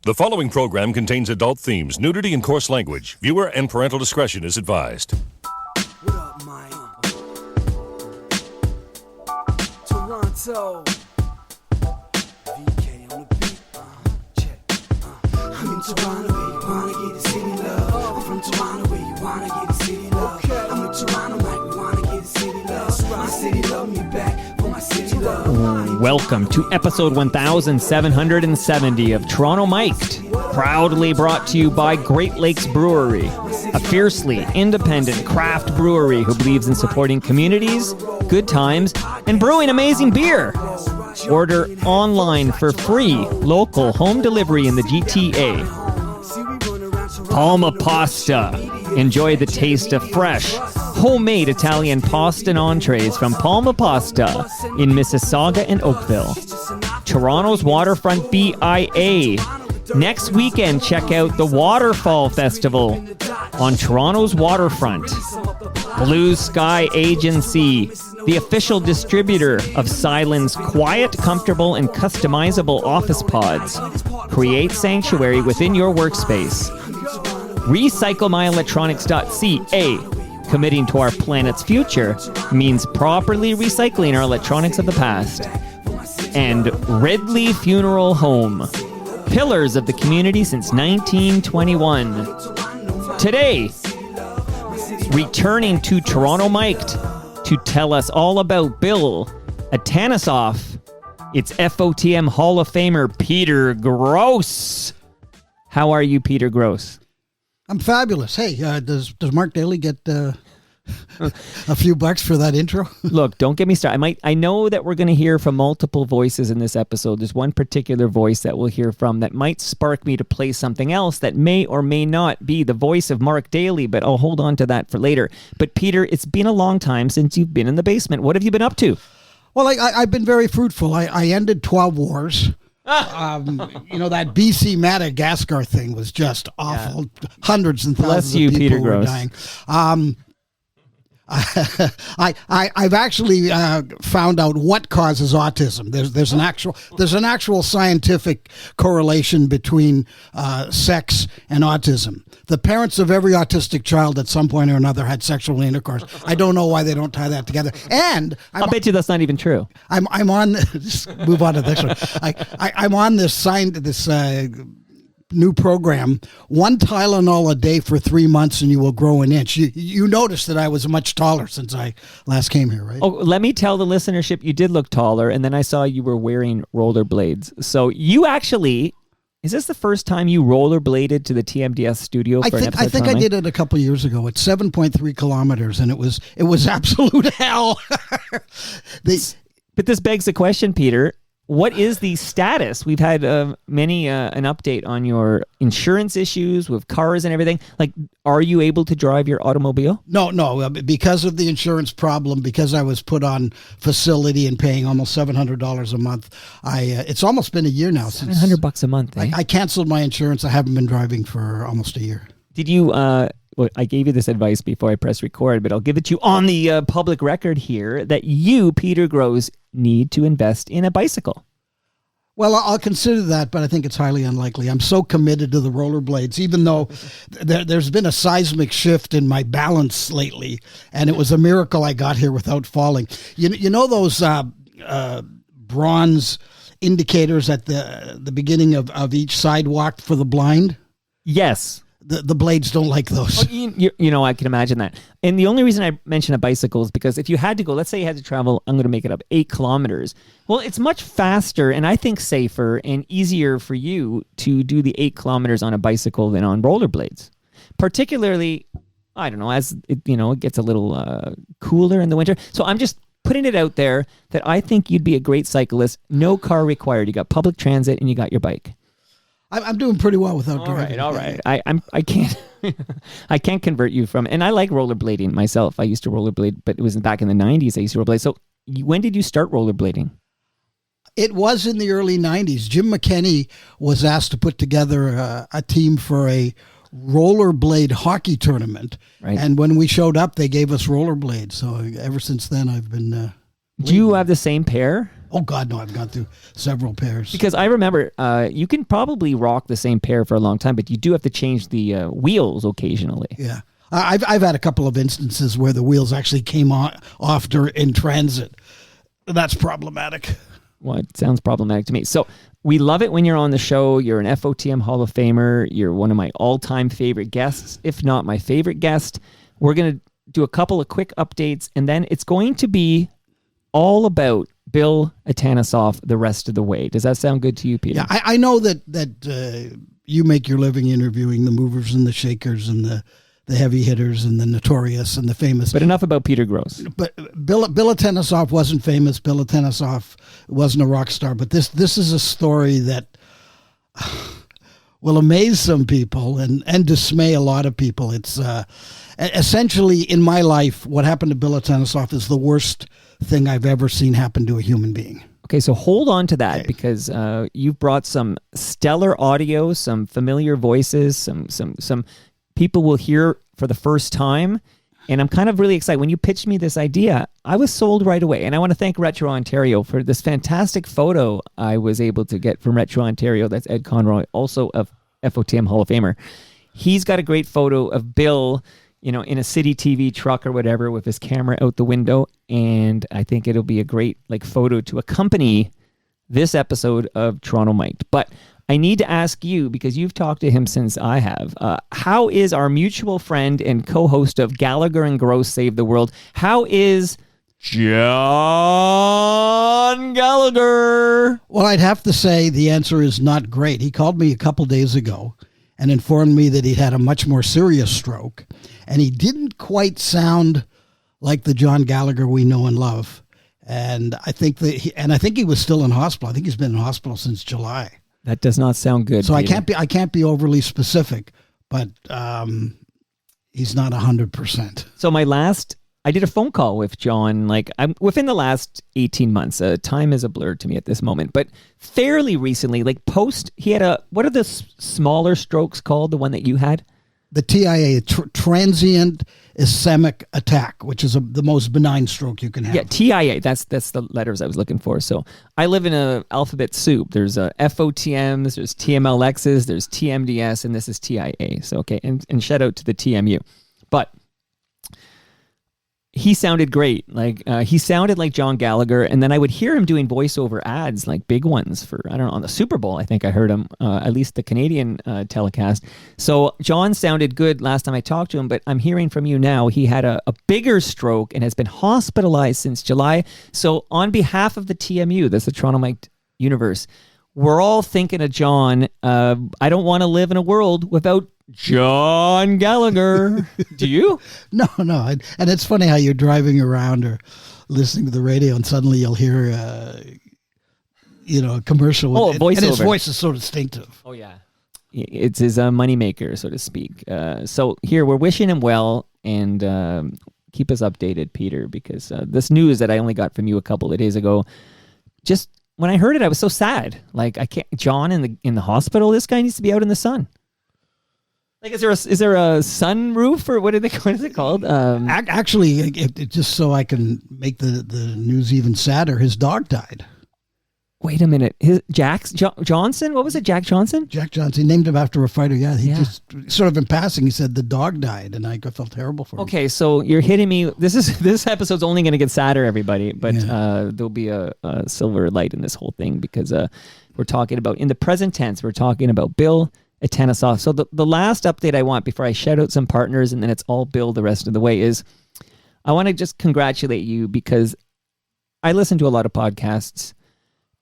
The following program contains adult themes, nudity, and coarse language. Viewer and parental discretion is advised. What up, Mike? Toronto. VK on the beat. Check. I'm in Toronto where you wanna get the city love. I'm from Toronto where you wanna get the city love. I'm in Toronto like we wanna get the city love. My city love me back for my city love. Welcome to episode 1770 of Toronto Mic'd, proudly brought to you by Great Lakes Brewery, a fiercely independent craft brewery who believes in supporting communities, good times, and brewing amazing beer. Order online for free local home delivery in the GTA. Palma Pasta. Enjoy the taste of fresh, homemade Italian pasta and entrees from Palma Pasta in Mississauga and Oakville. Toronto's Waterfront BIA. Next weekend, check out the Waterfall Festival on Toronto's waterfront. Blue Sky Agency, the official distributor of Silen's quiet, comfortable, and customizable office pods. Create sanctuary within your workspace. RecycleMyElectronics.ca. Committing to our planet's future means properly recycling our electronics of the past. And Ridley Funeral Home. Pillars of the community since 1921. Today, returning to Toronto Mic'd to tell us all about Bill Atanasoff, it's FOTM Hall of Famer Peter Gross. How are you, Peter Gross? I'm fabulous. Hey, does Mark Daly get a few bucks for that intro? Look, don't get me started. I know that we're going to hear from multiple voices in this episode. There's one particular voice that we'll hear from that might spark me to play something else that may or may not be the voice of Mark Daly, but I'll hold on to that for later. But Peter, it's been a long time since you've been in the basement. What have you been up to? Well, I've been very fruitful. I ended 12 wars. That BC Madagascar thing was just awful. Yeah. Hundreds and thousands of people Peter were Gross. dying. I've actually found out what causes autism. There's an actual scientific correlation between sex and autism. The parents of every autistic child at some point or another had sexual intercourse. I don't know why they don't tie that together. And I'll bet you that's not even true. I'm on. Just move on to the next one. I'm on this new program, 1 Tylenol a day for 3 months and you will grow an inch. You noticed that I was much taller since I last came here, right? Oh, let me tell the listenership you did look taller, and then I saw you were wearing rollerblades. So you actually, is this the first time you rollerbladed to the TMDS studio for an episode? I think I did it a couple of years ago. It's 7.3 kilometers, and it was absolute hell. But this begs the question, Peter. What is the status? We've had many an update on your insurance issues with cars and everything. Like, are you able to drive your automobile? No. Because of the insurance problem, because I was put on facility and paying almost $700 a month. It's almost been a year now since $700 a month. Eh? I canceled my insurance. I haven't been driving for almost a year. Did you? Well, I gave you this advice before I press record, but I'll give it to you on the public record here that you, Peter Gross, need to invest in a bicycle. Well, I'll consider that, but I think it's highly unlikely. I'm so committed to the rollerblades, even though there's been a seismic shift in my balance lately, and it was a miracle I got here without falling. You know those bronze indicators at the beginning of each sidewalk for the blind? Yes. The blades don't like those. Oh, I can imagine that. And the only reason I mention a bicycle is because if you had to go, let's say you had to travel, I'm going to make it up, 8 kilometers. Well, it's much faster and I think safer and easier for you to do the 8 kilometers on a bicycle than on rollerblades. Particularly, I don't know, as it gets a little cooler in the winter. So I'm just putting it out there that I think you'd be a great cyclist. No car required. You got public transit and you got your bike. I'm doing pretty well without driving. All right. I can't I can't convert you from, and I like rollerblading myself. I used to rollerblade, but it was back in the 90s I used to rollerblade. So when did you start rollerblading? It was in the early 90s. Jim McKenny was asked to put together a team for a rollerblade hockey tournament. Right. And when we showed up, they gave us rollerblades. So ever since then, I've been... Do you have the same pair? Oh, God, no, I've gone through several pairs. Because I remember you can probably rock the same pair for a long time, but you do have to change the wheels occasionally. Yeah. I've had a couple of instances where the wheels actually came off in transit. That's problematic. Well, it sounds problematic to me. So we love it when you're on the show. You're an FOTM Hall of Famer. You're one of my all-time favorite guests, if not my favorite guest. We're going to do a couple of quick updates, and then it's going to be all about Bill Atanasoff the rest of the way. Does that sound good to you, Peter? Yeah, I know that you make your living interviewing the movers and the shakers and the heavy hitters and the notorious and the famous. But enough about Peter Gross. But Bill Atanasoff wasn't famous. Bill Atanasoff wasn't a rock star. But this is a story that will amaze some people and dismay a lot of people. It's essentially, in my life, what happened to Bill Atanasoff is the worst thing I've ever seen happen to a human being. Okay, so hold on to that because you've brought some stellar audio, some familiar voices, some people will hear for the first time. And I'm kind of really excited. When you pitched me this idea, I was sold right away. And I want to thank Retro Ontario for this fantastic photo I was able to get from Retro Ontario. That's Ed Conroy, also of FOTM Hall of Famer. He's got a great photo of Bill, in a CityTV truck or whatever with his camera out the window. And I think it'll be a great photo to accompany this episode of Toronto Mic'd. But I need to ask you, because you've talked to him since I have, how is our mutual friend and co-host of Gallagher and Gross Save the World, how is John Gallagher? Well, I'd have to say the answer is not great. He called me a couple days ago and informed me that he'd had a much more serious stroke, and he didn't quite sound like the John Gallagher we know and love. And I think he was still in hospital. I think he's been in hospital since July. That does not sound good. So Peter. I can't be overly specific, but he's not 100%. So I did a phone call with John, I'm within the last 18 months. Time is a blur to me at this moment, but fairly recently, he had what are the smaller strokes called? The one that you had? The TIA, transient ischemic attack, which is the most benign stroke you can have. Yeah, TIA. That's the letters I was looking for. So I live in an alphabet soup. There's FOTMs, there's TMLXs, there's TMDS, and this is TIA. So okay, and shout out to the TMU. But he sounded great. He sounded like John Gallagher, and then I would hear him doing voiceover ads, big ones for, I don't know, on the Super Bowl. I think I heard him, at least the Canadian telecast. So John sounded good last time I talked to him, but I'm hearing from you now he had a bigger stroke and has been hospitalized since July. So on behalf of the TMU, that's the Toronto Mic'd universe, we're all thinking of John. I don't want to live in a world without John Gallagher. Do you? No. And it's funny how you're driving around or listening to the radio and suddenly you'll hear, a commercial. Oh, voiceover. And his voice is so distinctive. Oh, yeah. It's his moneymaker, so to speak. So here, we're wishing him well, and keep us updated, Peter, because this news that I only got from you a couple of days ago, just when I heard it, I was so sad. I can't. John in the hospital. This guy needs to be out in the sun. Is there a sunroof, or what is it called? Actually, just so I can make the news even sadder, his dog died. Wait a minute. Johnson? What was it? Jack Johnson? Jack Johnson. He named him after a fighter. Yeah. He just sort of in passing, he said the dog died, and I felt terrible for him. Okay, so you're hitting me. This episode's only going to get sadder, everybody, but there'll be a silver light in this whole thing because we're talking about, in the present tense, we're talking about Bill Atanasoff. So the last update I want before I shout out some partners and then it's all Bill the rest of the way is I want to just congratulate you because I listen to a lot of podcasts.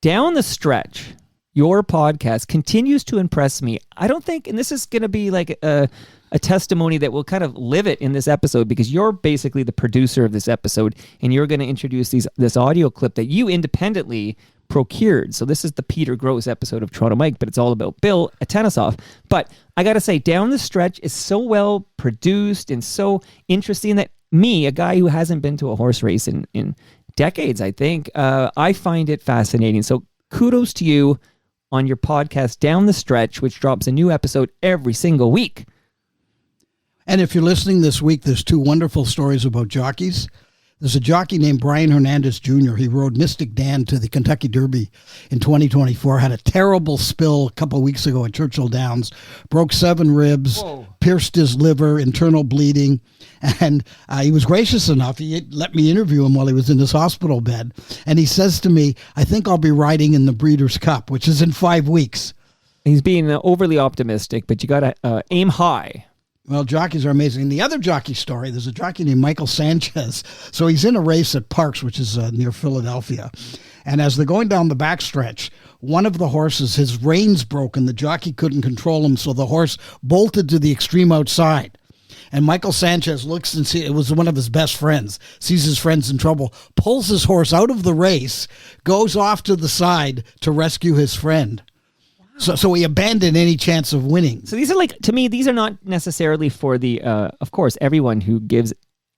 Down the stretch, your podcast continues to impress me. I don't think, and this is going to be like a testimony that will kind of live it in this episode because you're basically the producer of this episode and you're going to introduce this audio clip that you independently procured. So this is the Peter Gross episode of Toronto Mic'd, but it's all about Bill Atanasoff. But I got to say, Down the Stretch is so well produced and so interesting that me, a guy who hasn't been to a horse race in decades, I think, I find it fascinating. So kudos to you on your podcast, Down the Stretch, which drops a new episode every single week. And if you're listening this week, there's two wonderful stories about jockeys. There's a jockey named Brian Hernandez Jr. He rode Mystic Dan to the Kentucky Derby in 2024. Had a terrible spill a couple of weeks ago at Churchill Downs. Broke 7 ribs, pierced his liver, internal bleeding. And he was gracious enough. He let me interview him while he was in his hospital bed. And he says to me, I think I'll be riding in the Breeders' Cup, which is in 5 weeks. He's being overly optimistic, but you got to aim high. Well, jockeys are amazing. In the other jockey story, there's a jockey named Michael Sanchez. So he's in a race at Parks, which is near Philadelphia. And as they're going down the backstretch, one of the horses, his reins broke and the jockey couldn't control him. So the horse bolted to the extreme outside. And Michael Sanchez looks and sees, it was one of his best friends, sees his friend's in trouble, pulls his horse out of the race, goes off to the side to rescue his friend. So he abandoned any chance of winning. So these are like, to me, these are not necessarily for the, of course, everyone who gives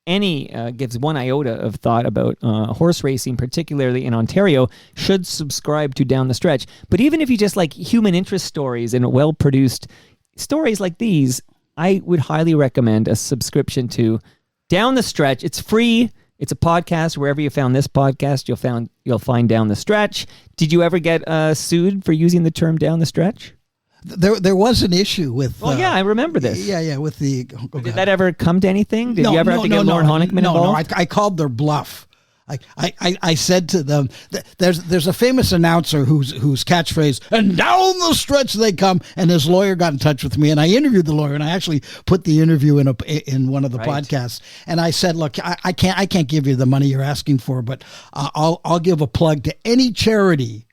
one iota of thought about horse racing, particularly in Ontario, should subscribe to Down the Stretch. But even if you just like human interest stories and well-produced stories like these, I would highly recommend a subscription to Down the Stretch. It's free. It's a podcast. Wherever you found this podcast, you'll find Down the Stretch. Did you ever get sued for using the term Down the Stretch? There was an issue with... Oh, yeah, I rember this. Yeah, with the... Did that ever come to anything? Did you ever have to get Lorne Honickman involved? No, I called their bluff. I said to them, there's a famous announcer whose catchphrase, and down the stretch they come, and his lawyer got in touch with me, and I interviewed the lawyer, and I actually put the interview in one of the podcasts, and I said, look, I can't give you the money you're asking for, but I'll give a plug to any charity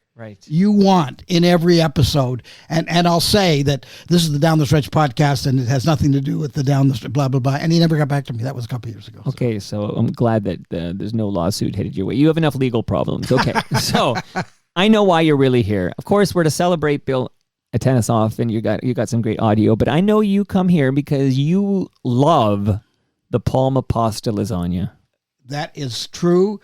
you want in every episode, and I'll say that this is the Down the Stretch podcast and it has nothing to do with the Down the Stretch, blah, blah, blah. And he never got back to me. That was a couple of years ago. Okay, so I'm glad that there's no lawsuit headed your way. You have enough legal problems. Okay, so I know why you're really here. Of course, we're to celebrate Bill Atanasoff, and you got some great audio, but I know you come here because you love the Palma Pasta lasagna. That is true.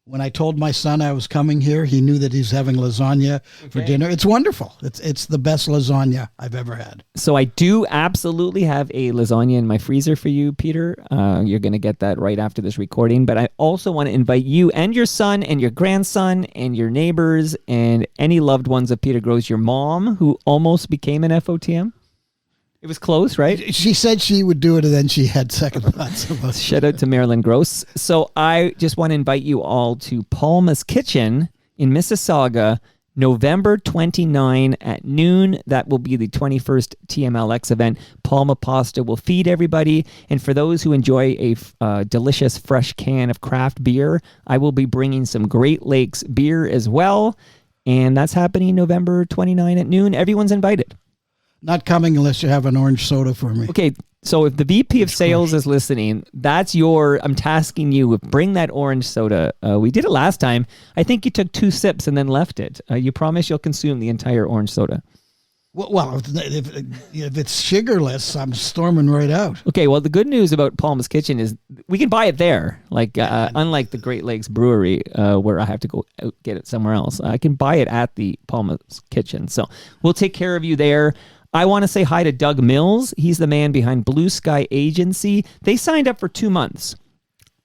When I told my son I was coming here, he knew that he's having lasagna for dinner. It's wonderful. It's the best lasagna I've ever had. So I do absolutely have a lasagna in my freezer for you, Peter. You're going to get that right after this recording. But I also want to invite you and your son and your grandson and your neighbors and any loved ones of Peter Gross, your mom, who almost became an FOTM. It was close, right? She said she would do it, and then she had second thoughts about it. Shout out to Marilyn Gross. So I just want to invite you all to Palma's Kitchen in Mississauga, November 29 at noon. That will be the 21st TMLX event. Palma Pasta will feed everybody. And for those who enjoy a delicious fresh can of craft beer, I will be bringing some Great Lakes beer as well. And that's happening November 29 at noon. Everyone's invited. Not coming unless you have an orange soda for me. Okay, so if the VP of Sales is listening, I'm tasking you with bring that orange soda. We did it last time. I think you took 2 sips and then left it. You promise you'll consume the entire orange soda. Well, if it's sugarless, I'm storming right out. Okay, well, the good news about Palma's Kitchen is we can buy it there. Like, unlike the Great Lakes Brewery, where I have to go out, get it somewhere else. I can buy it at the Palma's Kitchen. So we'll take care of you there. I want to say hi to Doug Mills. He's the man behind Blue Sky Agency. They signed up for 2 months.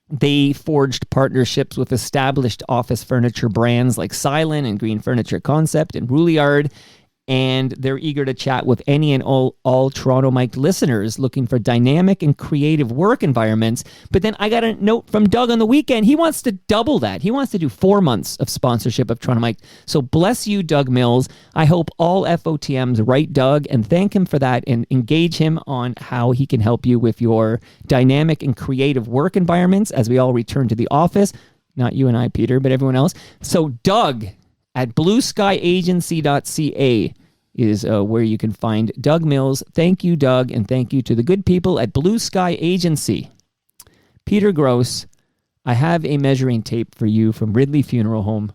They forged partnerships with established office furniture brands like Silent and Green Furniture Concept and Rouliard. And they're eager to chat with any and all Toronto Mike listeners looking for dynamic and creative work environments. But then I got a note from Doug on the weekend. He wants to double that. He wants to do 4 months of sponsorship of Toronto Mike. So bless you, Doug Mills. I hope all FOTMs write Doug and thank him for that and engage him on how he can help you with your dynamic and creative work environments as we all return to the office. Not you and I, Peter, but everyone else. So Doug at blueskyagency.ca is where you can find Doug Mills. Thank you, Doug, and thank you to the good people at Blue Sky Agency. Peter Gross, I have a measuring tape for you from Ridley Funeral Home.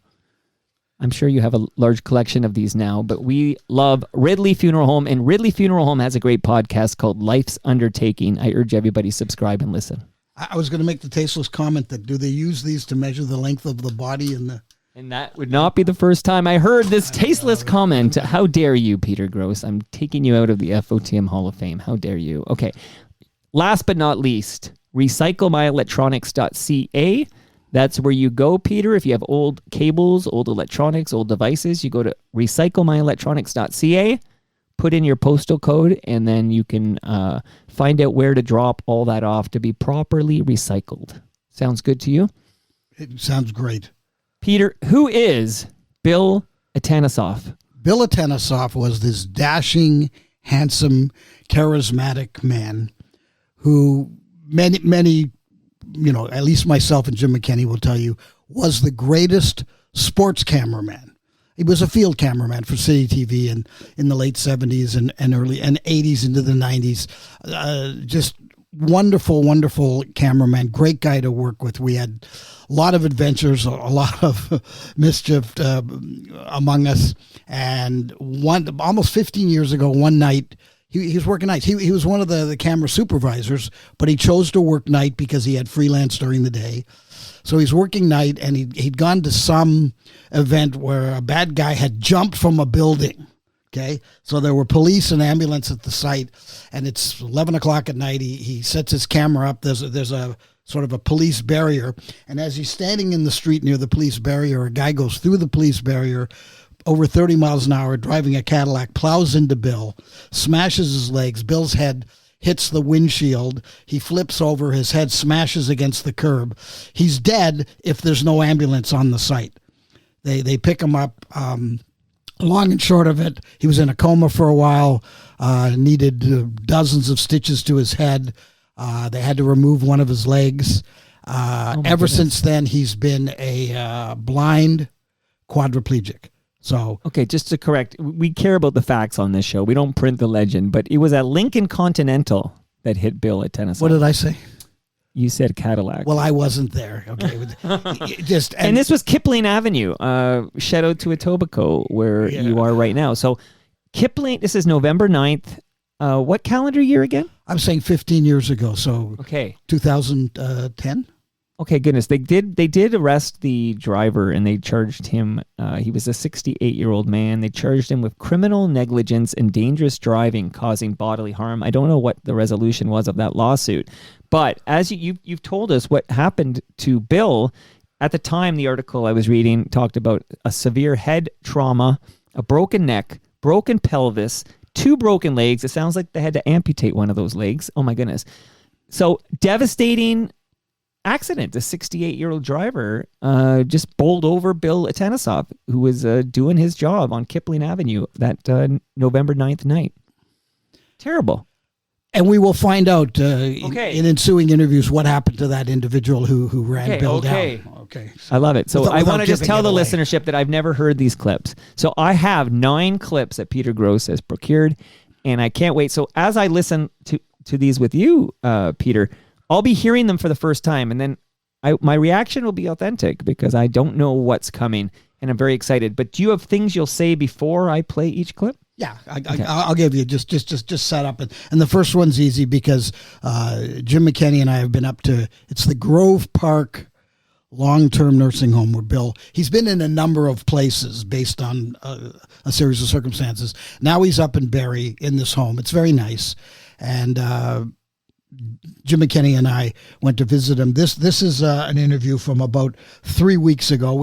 I'm sure you have a large collection of these now, but we love Ridley Funeral Home, and Ridley Funeral Home has a great podcast called Life's Undertaking. I urge everybody subscribe and listen. I was going to make the tasteless comment that do they use these to measure the length of the body and the... And that would not be the first time I heard this tasteless comment. How dare you, Peter Gross? I'm taking you out of the FOTM Hall of Fame. How dare you? Okay. Last but not least, recyclemyelectronics.ca. That's where you go, Peter. If you have old cables, old electronics, old devices, you go to recyclemyelectronics.ca, put in your postal code, and then you can find out where to drop all that off to be properly recycled. Sounds good to you? It sounds great. Peter, who is Bill Atanasoff? Bill Atanasoff was this dashing, handsome, charismatic man who many, at least myself and Jim McKenny will tell you, was the greatest sports cameraman. He was a field cameraman for CityTV in the late 70s and early and 80s into the 90s. Just wonderful, wonderful cameraman. Great guy to work with. We had a lot of adventures, a lot of mischief among us. And almost 15 years ago, one night, he was working nights. He was one of the camera supervisors, but he chose to work night because he had freelance during the day. So he's working night, and he'd gone to some event where a bad guy had jumped from a building. Okay, so there were police and ambulance at the site, and it's 11 o'clock at night. He sets his camera up. There's a sort of a police barrier, and as he's standing in the street near the police barrier, a guy goes through the police barrier over 30 miles an hour, driving a Cadillac, plows into Bill, smashes his legs. Bill's head hits the windshield. He flips over. His head smashes against the curb. He's dead if there's no ambulance on the site. They pick him up. Long and short of it, he was in a coma for a while, needed dozens of stitches to his head. They had to remove one of his legs. Ever since then, he's been a blind quadriplegic. So okay, just to correct, we care about the facts on this show. We don't print the legend, but it was a Lincoln Continental that hit Bill Atanos. What did I say? You said Cadillac. Well, I wasn't there. Okay, and this was Kipling Avenue. Shout out to Etobicoke, where you are right now. So Kipling. This is November 9th. What calendar year again? I'm saying 15 years ago. So okay, 2010. Okay, goodness. They did arrest the driver, and they charged him. He was a 68-year-old man. They charged him with criminal negligence and dangerous driving causing bodily harm. I don't know what the resolution was of that lawsuit. But as you've told us what happened to Bill, at the time the article I was reading talked about a severe head trauma, a broken neck, broken pelvis, 2 broken legs. It sounds like they had to amputate one of those legs. Oh, my goodness. So devastating accident. The 68-year-old driver just bowled over Bill Atanasoff, who was doing his job on Kipling Avenue that November 9th night. Terrible. And we will find out in ensuing interviews what happened to that individual who ran Bill down. Okay. I love it. So I want to just tell the away. listenership that I've never heard these clips. So I have 9 clips that Peter Gross has procured, and I can't wait. So as I listen to these with you, Peter, I'll be hearing them for the first time, and then my reaction will be authentic because I don't know what's coming, and I'm very excited. But do you have things you'll say before I play each clip? Yeah, I'll give you just set up. And the first one's easy because Jim McKenny and I have been up to, it's the Grove Park long-term nursing home where Bill, he's been in a number of places based on a series of circumstances. Now he's up in Barrie in this home. It's very nice. And Jim McKenny and I went to visit him. This is an interview from about 3 weeks ago,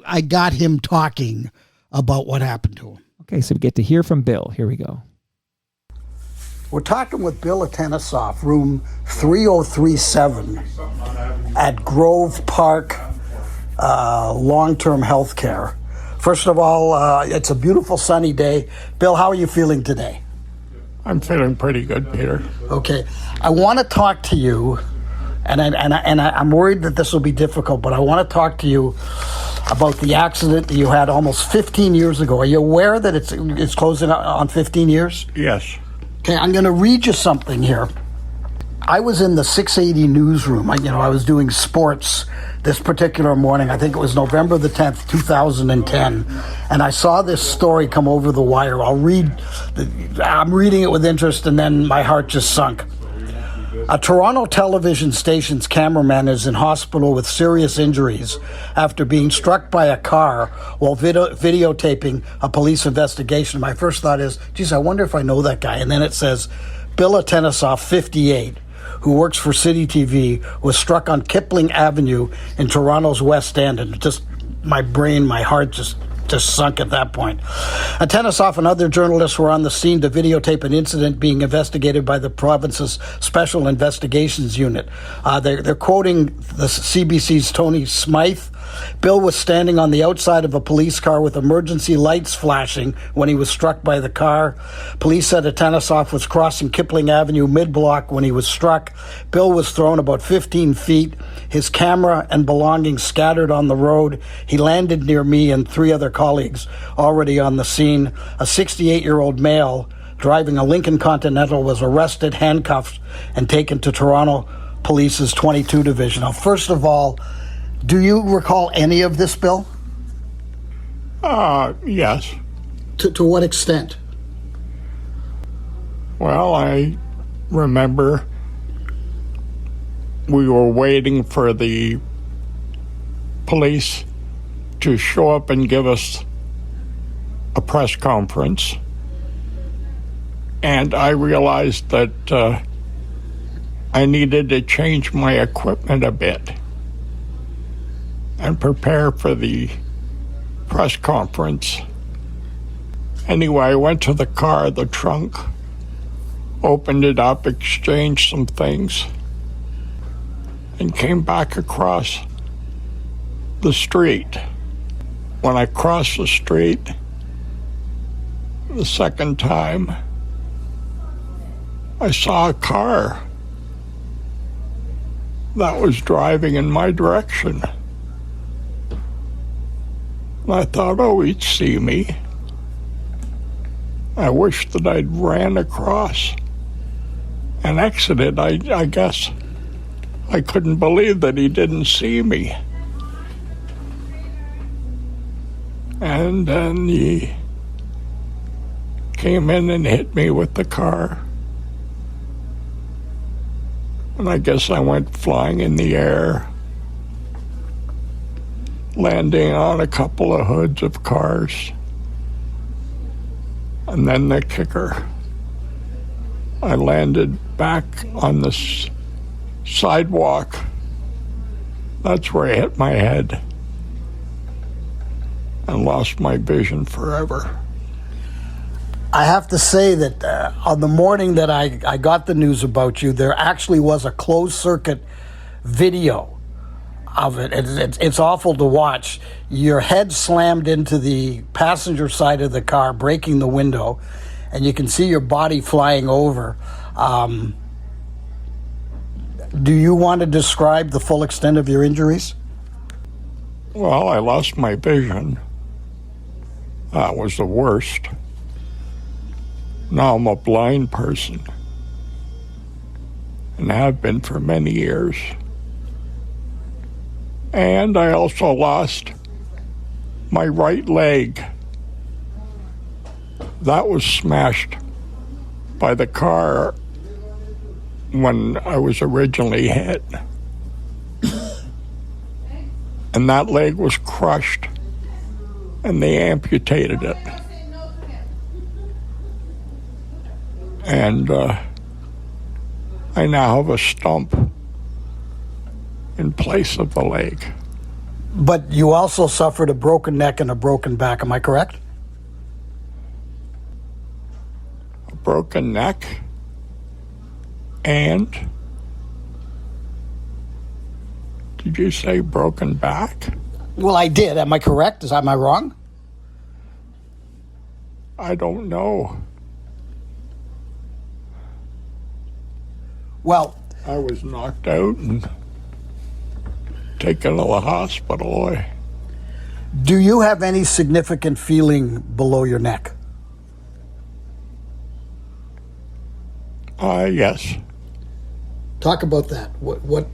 I got him talking about what happened to him. Okay, so we get to hear from Bill. Here we go. We're talking with Bill Atanasoff, room 3037 at Grove Park Long-Term Health Care. First of all, it's a beautiful sunny day. Bill, how are you feeling today? I'm feeling pretty good, Peter. Okay, I want to talk to you, and I'm worried that this will be difficult, but I want to talk to you about the accident that you had almost 15 years ago. Are you aware that it's closing on 15 years? Yes. Okay, I'm going to read you something here. I was in the 680 newsroom. I was doing sports this particular morning. I think it was November the 10th, 2010. And I saw this story come over the wire. I'm reading it with interest, and then my heart just sunk. A Toronto television station's cameraman is in hospital with serious injuries after being struck by a car while videotaping a police investigation. My first thought is, geez, I wonder if I know that guy. And then it says, Bill Atanasoff, 58, who works for CityTV, was struck on Kipling Avenue in Toronto's West End. And just my heart just sunk at that point. Atanasoff and other journalists were on the scene to videotape an incident being investigated by the province's Special Investigations Unit. They're quoting the CBC's Tony Smythe. Bill was standing on the outside of a police car with emergency lights flashing when he was struck by the car. Police said Atanasoff was crossing Kipling Avenue mid-block when he was struck. Bill was thrown about 15 feet. His camera and belongings scattered on the road. He landed near me and 3 other colleagues already on the scene. A 68-year-old male driving a Lincoln Continental was arrested, handcuffed, and taken to Toronto Police's 22 Division. Now, first of all, do you recall any of this, Bill? Yes. To what extent? Well, I remember we were waiting for the police to show up and give us a press conference. And I realized that I needed to change my equipment a bit and prepare for the press conference. Anyway, I went to the car, the trunk, opened it up, exchanged some things, and came back across the street. When I crossed the street the second time, I saw a car that was driving in my direction. I thought, oh, he'd see me. I wished that I'd ran across and exited. I guess I couldn't believe that he didn't see me. And then he came in and hit me with the car. And I guess I went flying in the air, landing on a couple of hoods of cars. And then the kicker, I landed back on the sidewalk. That's where I hit my head and lost my vision forever. I have to say that on the morning that I got the news about you, there actually was a closed-circuit video of it. It's awful to watch. Your head slammed into the passenger side of the car, breaking the window, and you can see your body flying over. Do you want to describe the full extent of your injuries? Well, I lost my vision. That was the worst. Now I'm a blind person, and have been for many years. And I also lost my right leg. That was smashed by the car when I was originally hit. And that leg was crushed, and they amputated it. And I now have a stump in place of the leg. But you also suffered a broken neck and a broken back, am I correct? A broken neck and, did you say broken back? Well, I did. Am I correct? Am I wrong? I don't know. Well, I was knocked out and taken to the hospital. do you have any significant feeling below your neck? Yes. Talk about that. What?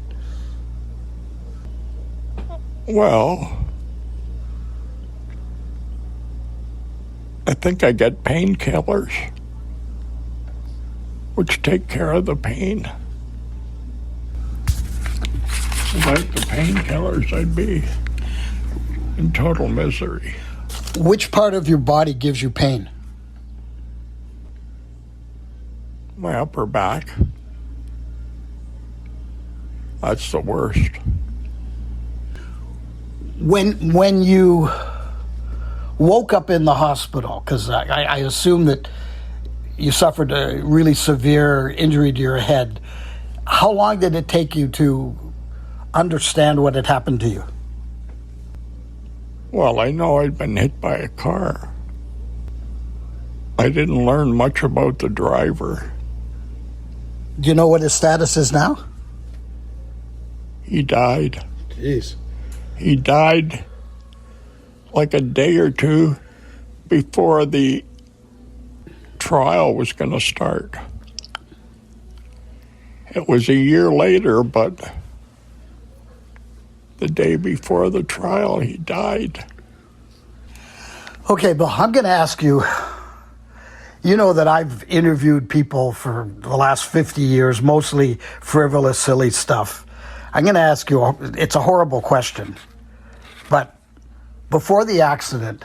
Well, I think I get painkillers, which take care of the pain. Without the painkillers, I'd be in total misery. Which part of your body gives you pain? My upper back. That's the worst. When you woke up in the hospital, because I assume that you suffered a really severe injury to your head, how long did it take you to understand what had happened to you? Well, I know I'd been hit by a car. I didn't learn much about the driver. Do you know what his status is now? He died. Jeez. He died like a day or two before the trial was going to start. It was a year later, but the day before the trial, he died. Okay, Bill, I'm going to ask you, you know that I've interviewed people for the last 50 years, mostly frivolous, silly stuff. I'm going to ask you, it's a horrible question, but before the accident,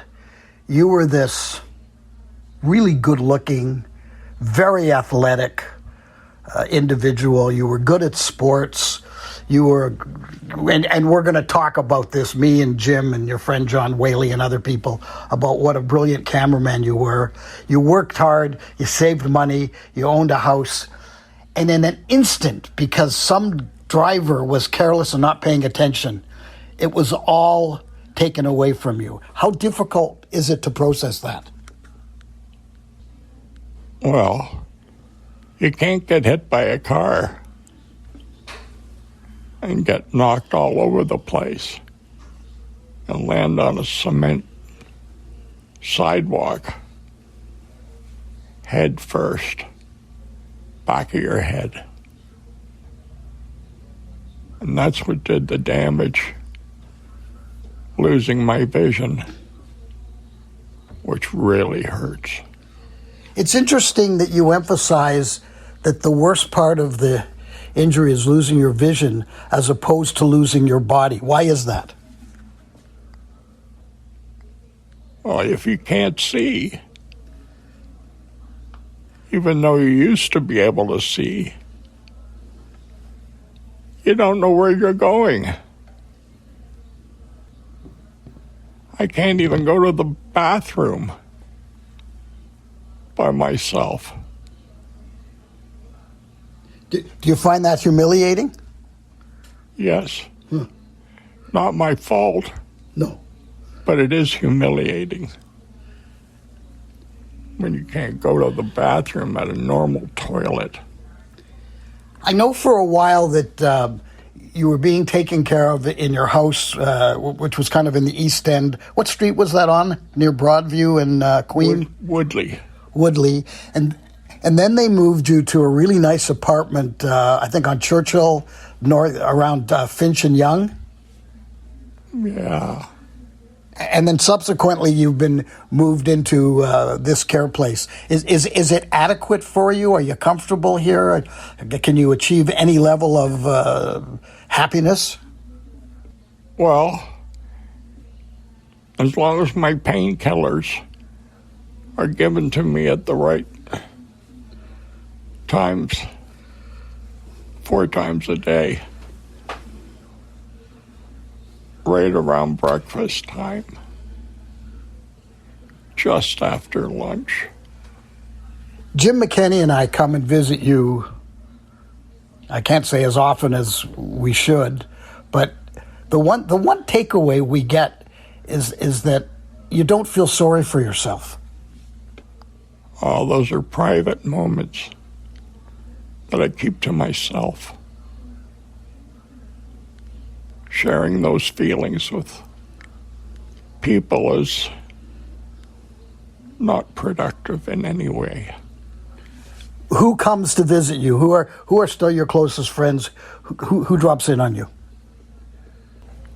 you were this really good-looking, very athletic individual. You were good at sports. You were, and we're going to talk about this, me and Jim and your friend John Whey and other people, about what a brilliant cameraman you were. You worked hard, you saved money, you owned a house, and in an instant, because some driver was careless and not paying attention, it was all taken away from you. How difficult is it to process that? Well, you can't get hit by a car and get knocked all over the place and land on a cement sidewalk head first, back of your head. And that's what did the damage, losing my vision, which really hurts. It's interesting that you emphasize that the worst part of the injury is losing your vision as opposed to losing your body. Why is that? Well, if you can't see, even though you used to be able to see, you don't know where you're going. I can't even go to the bathroom by myself. Do you find that humiliating? Yes. Not my fault, No. but it is humiliating when you can't go to the bathroom at a normal toilet. I know for a while that you were being taken care of in your house, which was kind of in the East End. What street was that on? Near Broadview and Queen? Woodley. And then they moved you to a really nice apartment, I think on Churchill, north around Finch and Yonge. Yeah. And then subsequently you've been moved into this care place. Is it adequate for you? Are you comfortable here? Can you achieve any level of happiness? Well, as long as my painkillers are given to me at the right times, 4 times a day, right around breakfast time, just after lunch. Jim McKenny and I come and visit you, I can't say as often as we should, but the one takeaway we get is that you don't feel sorry for yourself. Oh, those are private moments that I keep to myself. Sharing those feelings with people is not productive in any way. Who comes to visit you? Who are still your closest friends? Who drops in on you?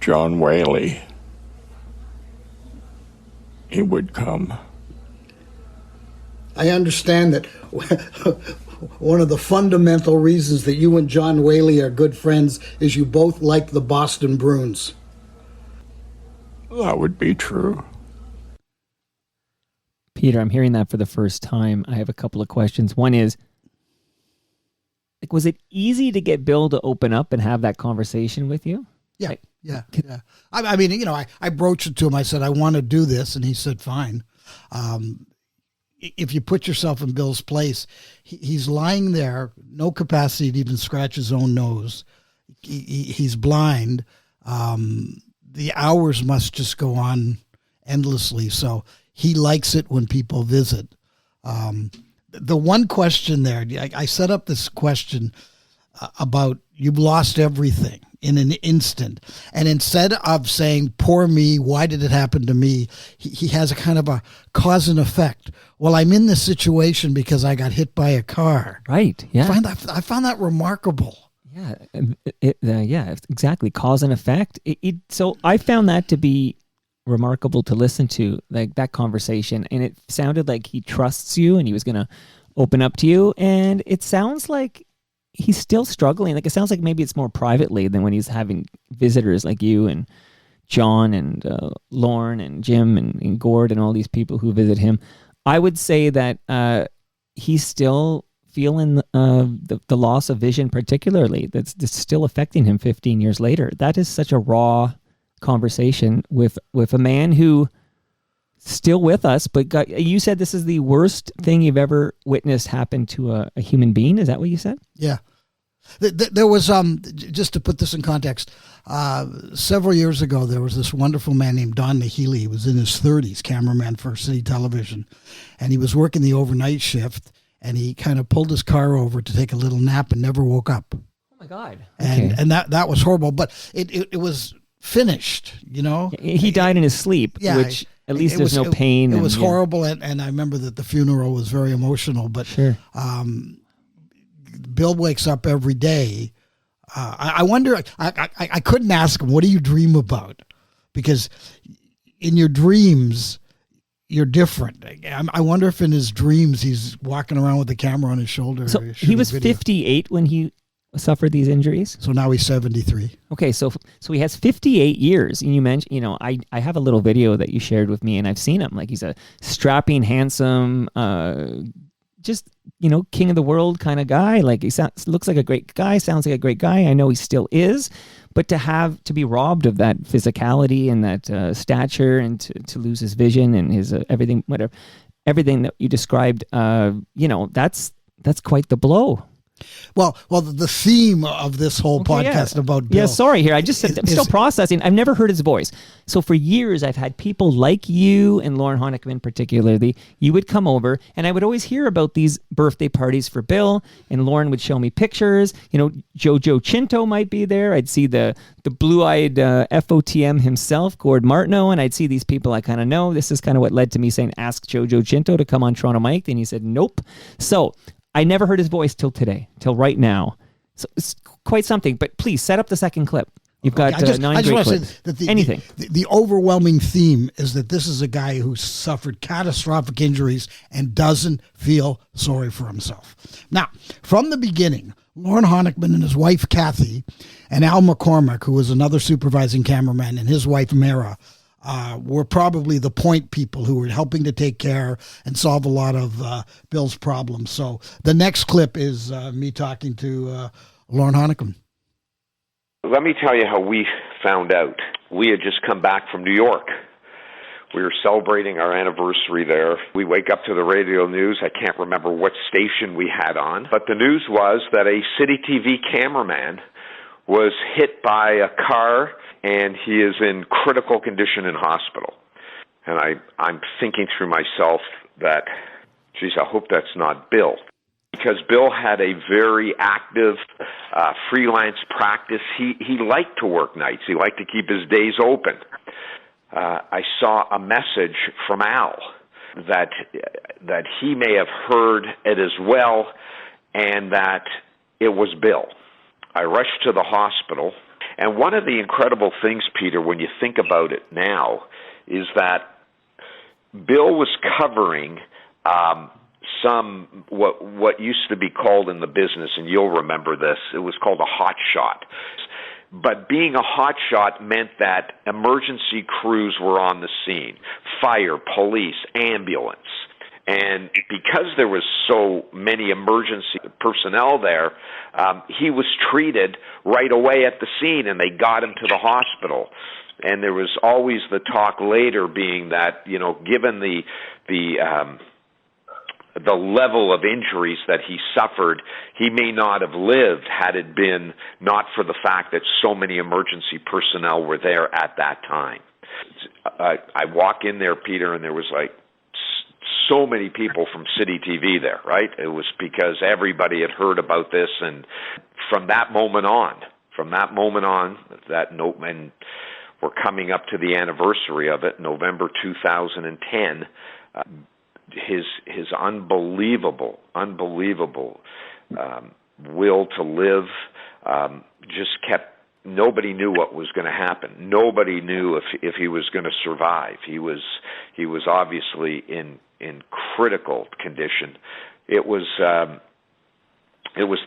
John Whey, he would come. I understand that one of the fundamental reasons that you and John Whey are good friends is you both like the Boston Bruins. That would be true. Peter, I'm hearing that for the first time. I have a couple of questions. One is Like, was it easy to get Bill to open up and have that conversation with you? Yeah, Like, yeah. I mean, I broached it to him. I said, I want to do this. And he said, fine. If you put yourself in Bill's place, he's lying there, no capacity to even scratch his own nose. He's blind. The hours must just go on endlessly. So he likes it when people visit. The one question there, I set up this question about you've lost everything in an instant. And instead of saying, poor me, why did it happen to me? He has a kind of a cause and effect. Well, I'm in this situation because I got hit by a car. Right. Yeah. I found that remarkable. Yeah. Yeah, exactly. Cause and effect. So I found that to be remarkable to listen to, like that conversation. And it sounded like he trusts you and he was going to open up to you. And it sounds like he's still struggling. Like, it sounds like maybe it's more privately than when he's having visitors like you and John and Lorne and Jim and Gord and all these people who visit him. I would say that he's still feeling the loss of vision, particularly that's still affecting him 15 years later. That is such a raw conversation with a man who still with us, but you said this is the worst thing you've ever witnessed happen to a human being. Is that what you said? Yeah. There was, just to put this in context, several years ago, there was this wonderful man named Don Nahili. He was in his 30s, cameraman for City Television, and he was working the overnight shift, and he kind of pulled his car over to take a little nap and never woke up. Oh my God. And that was horrible, but it was finished, He died in his sleep, which at least there's no pain. It was horrible, and I remember that the funeral was very emotional, but sure. Bill wakes up every day. I wonder, I couldn't ask him, what do you dream about? Because in your dreams, you're different. I wonder if in his dreams he's walking around with the camera on his shoulder. So he was 58 when he suffered these injuries. So now he's 73. Okay, so he has 58 years. And you mentioned, I have a little video that you shared with me, and I've seen him. Like, he's a strapping, handsome, just king of the world kind of guy. Like, he looks like a great guy, sounds like a great guy. I know he still is, but to be robbed of that physicality and that stature, and to lose his vision and his everything that you described, that's quite the blow. Well, the theme of this whole podcast about Bill. Yeah, sorry here. I'm still processing. I've never heard his voice. So for years, I've had people like you and Lorne Honickman particularly. You would come over, and I would always hear about these birthday parties for Bill, and Lorne would show me pictures. Jojo Chinto might be there. I'd see the blue-eyed FOTM himself, Gord Martineau, and I'd see these people I kind of know. This is kind of what led to me saying, ask Jojo Chinto to come on Toronto Mike, and he said, nope. So I never heard his voice till today, till right now. So it's quite something. But please set up the second clip. You've got 9 great clips. Anything. The overwhelming theme is that this is a guy who suffered catastrophic injuries and doesn't feel sorry for himself. Now, from the beginning, Lorne Honickman and his wife Kathy, and Al McCormick, who was another supervising cameraman, and his wife Mara, were probably the point people who were helping to take care and solve a lot of Bill's problems. So the next clip is me talking to Lorne Honickman. Let me tell you how we found out. We had just come back from New York. We were celebrating our anniversary there. We wake up to the radio news. I can't remember what station we had on, but the news was that a CityTV cameraman was hit by a car, and he is in critical condition in hospital. And I'm thinking through myself that, geez, I hope that's not Bill. Because Bill had a very active freelance practice. He liked to work nights. He liked to keep his days open. I saw a message from Al that he may have heard it as well, and that it was Bill. I rushed to the hospital. And one of the incredible things, Peter, when you think about it now, is that Bill was covering some what used to be called in the business, and you'll remember this, it was called a hot shot. But being a hot shot meant that emergency crews were on the scene, fire, police, ambulance. And because there was so many emergency personnel there, he was treated right away at the scene, and they got him to the hospital. And there was always the talk later being that, you know, given the level of injuries that he suffered, he may not have lived had it been not for the fact that so many emergency personnel were there at that time. I walk in there, Peter, and there was like so many people from CityTV there, right? It was because everybody had heard about this, and from that moment on, that note, and we're coming up to the anniversary of it, November 2010. His unbelievable will to live just kept. Nobody knew what was going to happen. Nobody knew if he was going to survive. He was obviously in critical condition. It was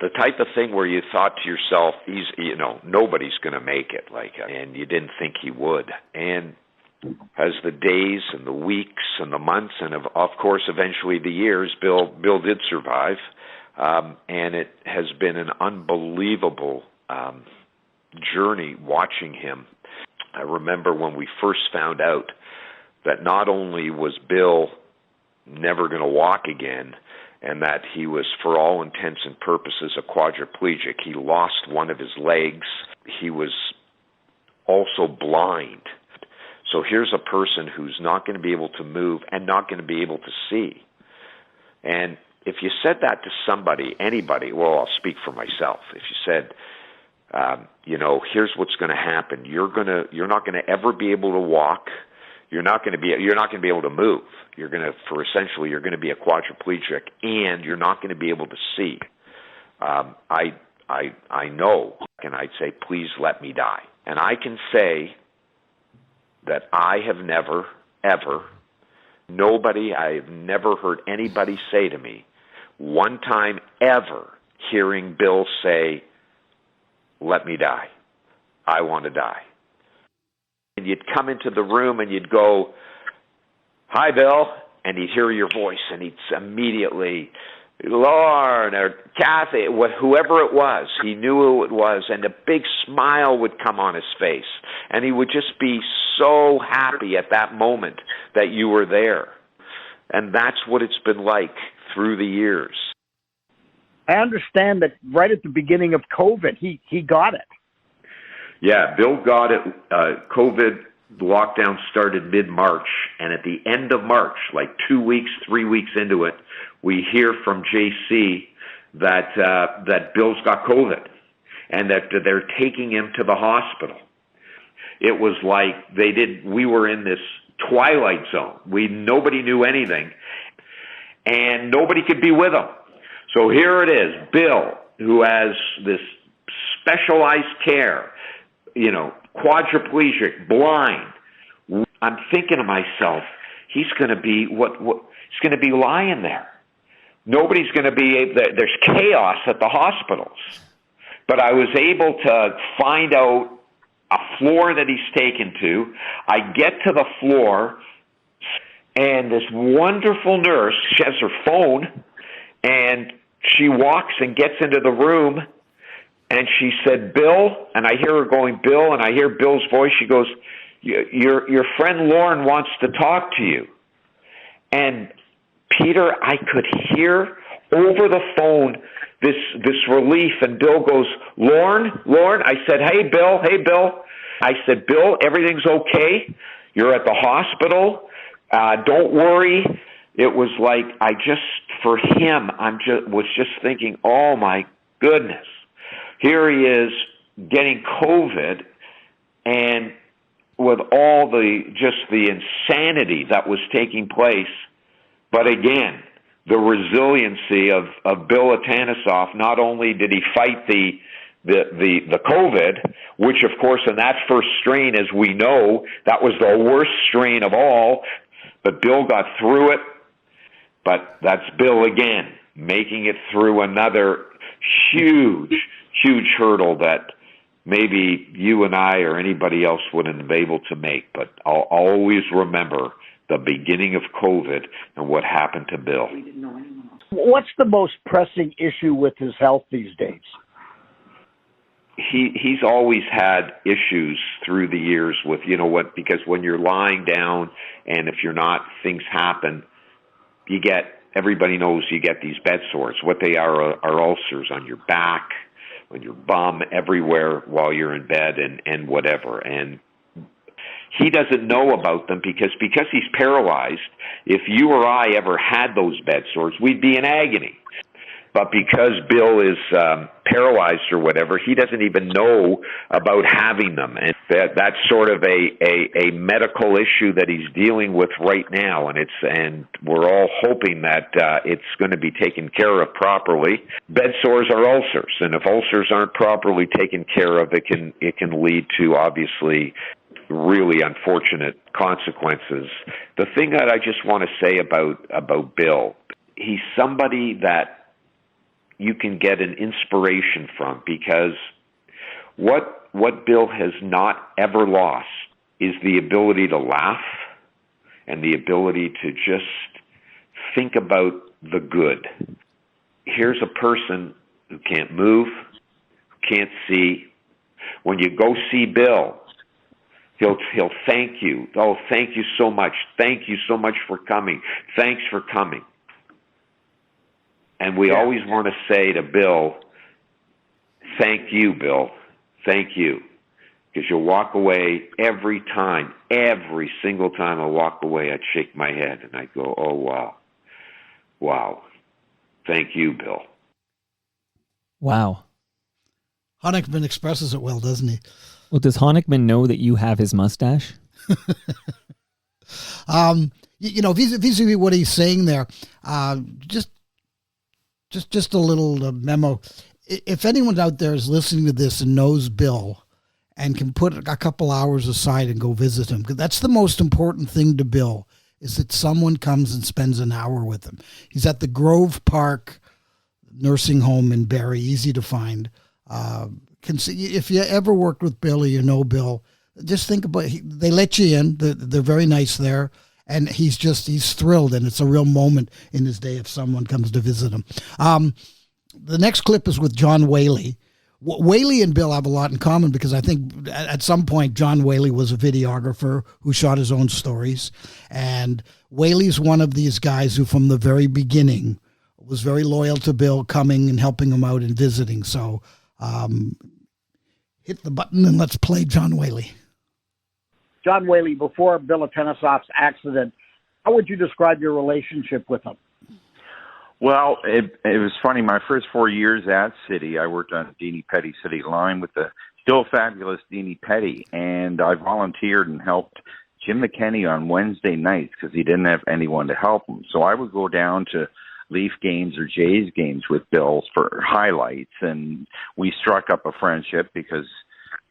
the type of thing where you thought to yourself, nobody's going to make it, and you didn't think he would. And as the days and the weeks and the months and of course eventually the years, Bill did survive, and it has been an unbelievable journey watching him. I remember when we first found out that not only was Bill never going to walk again, and that he was, for all intents and purposes, a quadriplegic. He lost one of his legs. He was also blind. So here's a person who's not going to be able to move and not going to be able to see. And if you said that to somebody, anybody, well, I'll speak for myself. If you said, here's what's going to happen. You're not going to ever be able to walk. You're not going to be able to move. You're going to be a quadriplegic, and you're not going to be able to see. I know, and I'd say, please let me die. And I can say that I have never, ever, I have never heard anybody say to me, one time ever, hearing Bill say, let me die. I want to die. And you'd come into the room and you'd go, hi, Bill, and he'd hear your voice, and he'd immediately, Lorne or Kathy, whoever it was, he knew who it was, and a big smile would come on his face, and he would just be so happy at that moment that you were there. And that's what it's been like through the years. I understand that right at the beginning of COVID, he got it. Yeah, Bill got it. COVID lockdown started mid-March, and at the end of March, like 2 weeks, 3 weeks into it, we hear from JC that Bill's got COVID, and that they're taking him to the hospital. It was like we were in this twilight zone. Nobody knew anything, and nobody could be with him. So here it is, Bill, who has this specialized care, quadriplegic, blind. I'm thinking to myself, he's going to be he's going to be lying there. Nobody's going to be. There's chaos at the hospitals. But I was able to find out a floor that he's taken to. I get to the floor, and this wonderful nurse, she has her phone, and she walks and gets into the room, and she said, Bill, and I hear her going, Bill, and I hear Bill's voice. She goes, your friend Lorne wants to talk to you. And Peter, I could hear over the phone this relief, and Bill goes, Lorne. I said, hey, Bill. I said, Bill, everything's okay. You're at the hospital. Don't worry. It was like for him, was just thinking, oh my goodness. Here he is getting COVID, and with all the insanity that was taking place. But again, the resiliency of Bill Atanasoff. Not only did he fight the COVID, which of course in that first strain, as we know, that was the worst strain of all, but Bill got through it. But that's Bill again, making it through another huge hurdle that maybe you and I or anybody else wouldn't be able to make. But I'll always remember the beginning of COVID and what happened to Bill. What's the most pressing issue with his health these days? He's always had issues through the years with, because when you're lying down and if you're not, things happen, everybody knows you get these bed sores. What they are ulcers on your back, on your bum, everywhere while you're in bed and whatever. And he doesn't know about them because he's paralyzed. If you or I ever had those bed sores, we'd be in agony. But because Bill is paralyzed or whatever, he doesn't even know about having them. And that's sort of a medical issue that he's dealing with right now. And we're all hoping that it's going to be taken care of properly. Bed sores are ulcers, and if ulcers aren't properly taken care of, it can lead to, obviously, really unfortunate consequences. The thing that I just want to say about Bill, he's somebody that you can get an inspiration from, because what Bill has not ever lost is the ability to laugh and the ability to just think about the good. Here's a person who can't move, who can't see. When you go see Bill, he'll thank you. Oh, thank you so much. Thank you so much for coming. Thanks for coming. And we always want to say to Bill, thank you, Bill. Thank you. Because you'll walk away every single time I walk away, I'd shake my head and I'd go, oh, wow. Wow. Thank you, Bill. Wow. Honickman expresses it well, doesn't he? Well, does Honickman know that you have his mustache? Vis-a-vis what he's saying there, just a little memo. If anyone out there is listening to this and knows Bill and can put a couple hours aside and go visit him, because that's the most important thing to Bill, is that someone comes and spends an hour with him. He's at the Grove Park nursing home in Barrie, easy to find. If you ever worked with Bill or you know Bill, just think about it. They let you in. They're very nice there. And he's thrilled, and it's a real moment in his day if someone comes to visit him. The next clip is with John Whey. Whaley and Bill have a lot in common, because I think at some point John Whey was a videographer who shot his own stories. And Whaley's one of these guys who from the very beginning was very loyal to Bill, coming and helping him out and visiting. So hit the button and let's play John Whey. John Whey, before Bill Atanasoff's accident, how would you describe your relationship with him? Well, it was funny. My first 4 years at City, I worked on Deanie Petty City Line with the still fabulous Deanie Petty, and I volunteered and helped Jim McKenny on Wednesday nights because he didn't have anyone to help him. So I would go down to Leaf games or Jays games with Bill for highlights, and we struck up a friendship because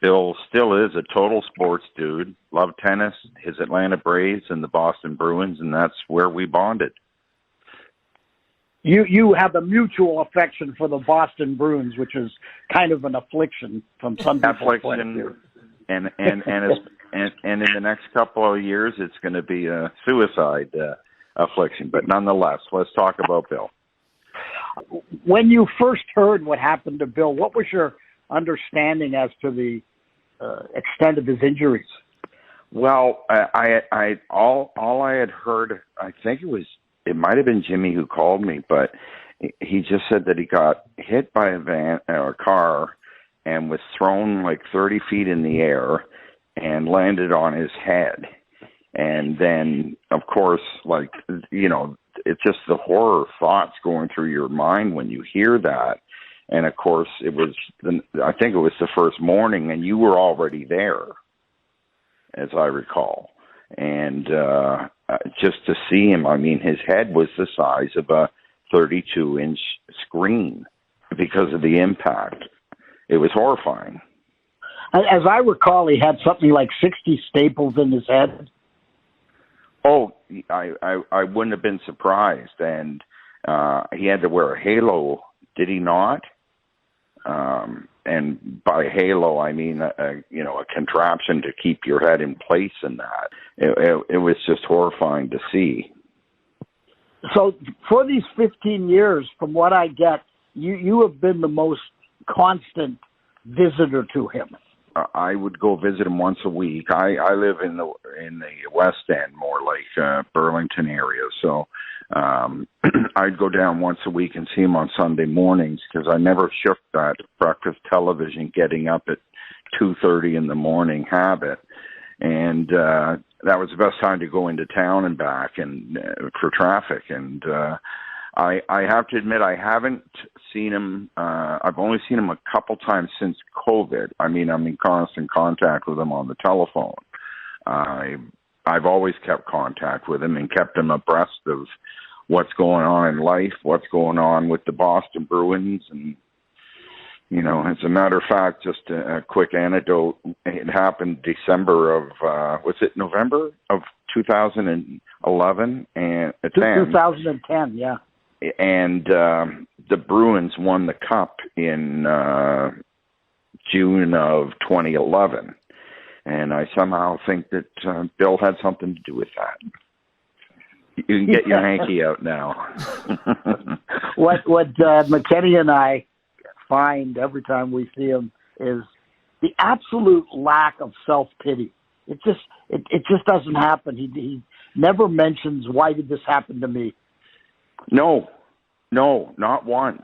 Bill still is a total sports dude, loved tennis, his Atlanta Braves, and the Boston Bruins, and that's where we bonded. You have a mutual affection for the Boston Bruins, which is kind of an affliction from some people's point of view. And in the next couple of years, it's going to be a suicide affliction. But nonetheless, let's talk about Bill. When you first heard what happened to Bill, what was your understanding as to the extent of his injuries? Well, all I had heard, I think it might have been Jimmy who called me, but he just said that he got hit by a van or a car and was thrown like 30 feet in the air and landed on his head. And then, of course, it's just the horror thoughts going through your mind when you hear that. And of course, I think it was the first morning, and you were already there, as I recall. And just to see him, I mean, his head was the size of a 32-inch screen because of the impact. It was horrifying. As I recall, he had something like 60 staples in his head. Oh, I wouldn't have been surprised. And he had to wear a halo, did he not? And by halo, I mean, a contraption to keep your head in place and that. it was just horrifying to see. So for these 15 years, from what I get, you have been the most constant visitor to him. I would go visit him once a week. I live in the West End, more like Burlington area, so I'd go down once a week and see him on Sunday mornings, because I never shook that breakfast television getting up at 2:30 in the morning habit, and that was the best time to go into town and back, and for traffic. And I have to admit, I haven't seen him. I've only seen him a couple times since COVID. I mean, I'm in constant contact with him on the telephone. I've always kept contact with him and kept him abreast of what's going on in life, what's going on with the Boston Bruins. And, you know, as a matter of fact, just a quick anecdote, it happened December of, was it November of 2011? And 2010, yeah. And the Bruins won the Cup in June of 2011. And I somehow think that Bill had something to do with that. You can get your hanky out now. What McKenny and I find every time we see him is the absolute lack of self-pity. It just doesn't happen. He never mentions, why did this happen to me? No, not once.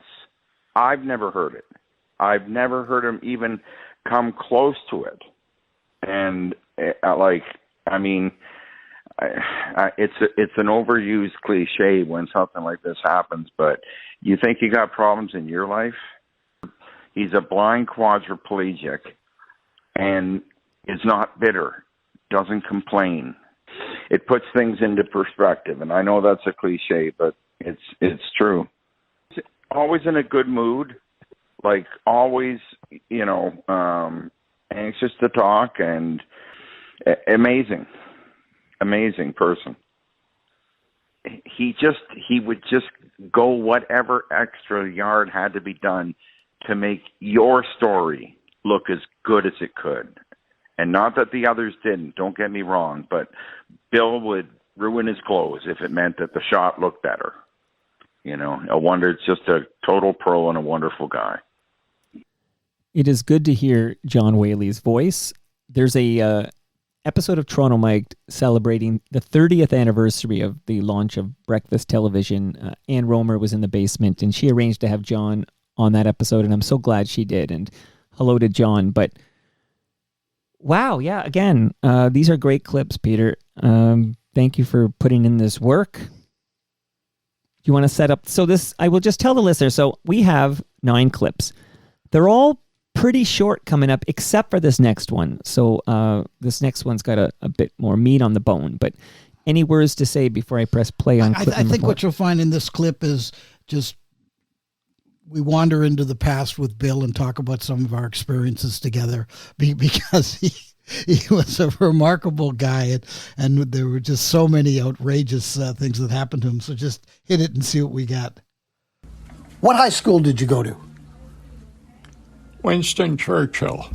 I've never heard it. I've never heard him even come close to it. And it's an overused cliche when something like this happens, but you think you got problems in your life? He's a blind quadriplegic and is not bitter, doesn't complain. It puts things into perspective, and I know that's a cliche, but it's true. Always in a good mood, like always, anxious to talk, and amazing person. He would just go whatever extra yard had to be done to make your story look as good as it could. And not that the others didn't, don't get me wrong, but Bill would ruin his clothes if it meant that the shot looked better. I wonder, it's just a total pro and a wonderful guy. It is good to hear John Whaley's voice. There's a episode of Toronto Mic'd celebrating the 30th anniversary of the launch of breakfast television. Ann Romer was in the basement, and she arranged to have John on that episode, and I'm so glad she did. And hello to John. But wow, yeah, again, these are great clips, Peter. Thank you for putting in this work. You want to set up? So this, I will just tell the listener. So we have 9 clips. They're all pretty short coming up, except for this next one. So this next one's got a bit more meat on the bone. But any words to say before I press play on clip I think 4? what you'll find in this clip is just we wander into the past with Bill and talk about some of our experiences together because he was a remarkable guy, and there were just so many outrageous things that happened to him. So just hit it and see what we got. What high school did you go to? Winston Churchill.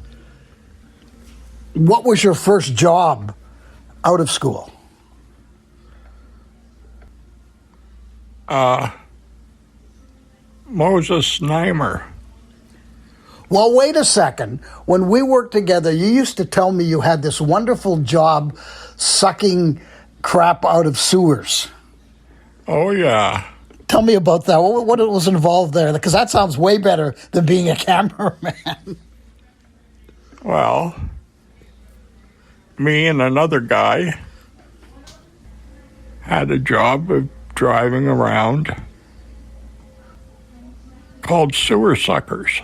What was your first job out of school? Moses Neimer. Well, wait a second. When we worked together, you used to tell me you had this wonderful job sucking crap out of sewers. Oh, yeah. Tell me about that. What was involved there? Because that sounds way better than being a cameraman. Well, me and another guy had a job of driving around called sewer suckers.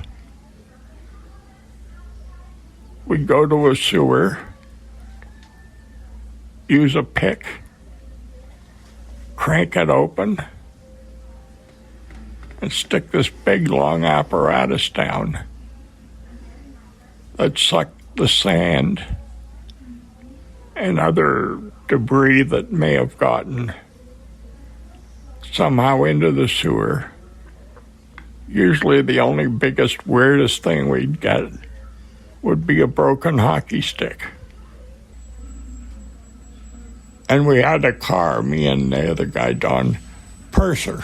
We'd go to a sewer, use a pick, crank it open, and stick this big long apparatus down that sucked the sand and other debris that may have gotten somehow into the sewer. Usually the only biggest, weirdest thing we'd get would be a broken hockey stick. And we had a car, me and the other guy, Don Purser.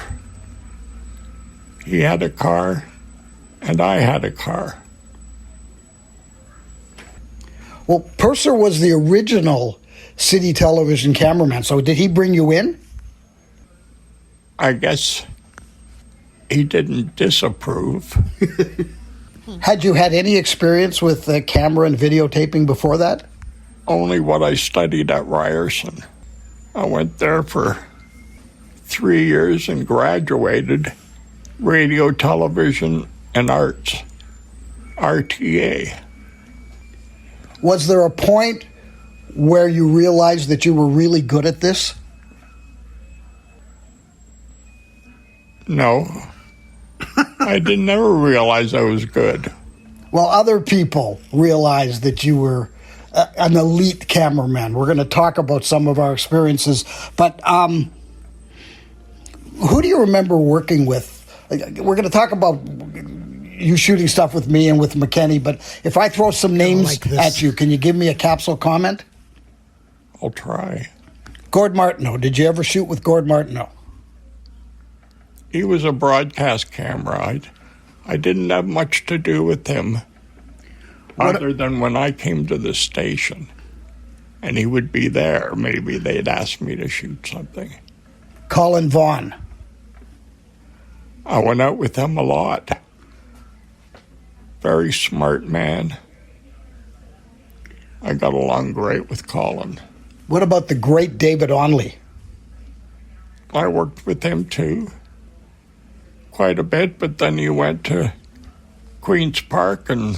He had a car, and I had a car. Well, Purser was the original city television cameraman, so did he bring you in? I guess he didn't disapprove. Had you had any experience with camera and videotaping before that? Only what I studied at Ryerson. I went there for 3 years and graduated radio, television, and arts, RTA. Was there a point where you realized that you were really good at this? No. I didn't ever realize I was good. Well, other people realized that you were an elite cameraman. We're going to talk about some of our experiences, but who do you remember working with? We're going to talk about you shooting stuff with me and with McKenny, but if I throw some names at you, can you give me a capsule comment? I'll try. Gord Martineau. Did you ever shoot with Gord Martineau? He was a broadcast camera. I didn't have much to do with him other than when I came to the station and he would be there. Maybe they'd ask me to shoot something. Colin Vaughn. I went out with him a lot. Very smart man. I got along great with Colin. What about the great David Onley? I worked with him too, quite a bit, but then he went to Queen's Park and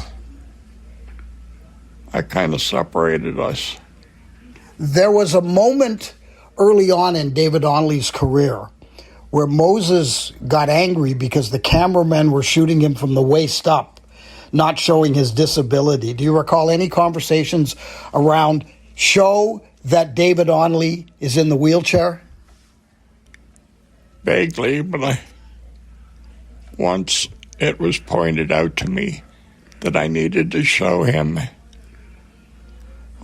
I kind of separated us. There was a moment early on in David Onley's career where Moses got angry because the cameramen were shooting him from the waist up, not showing his disability. Do you recall any conversations around show that David Onley is in the wheelchair? Vaguely, but once it was pointed out to me that I needed to show him,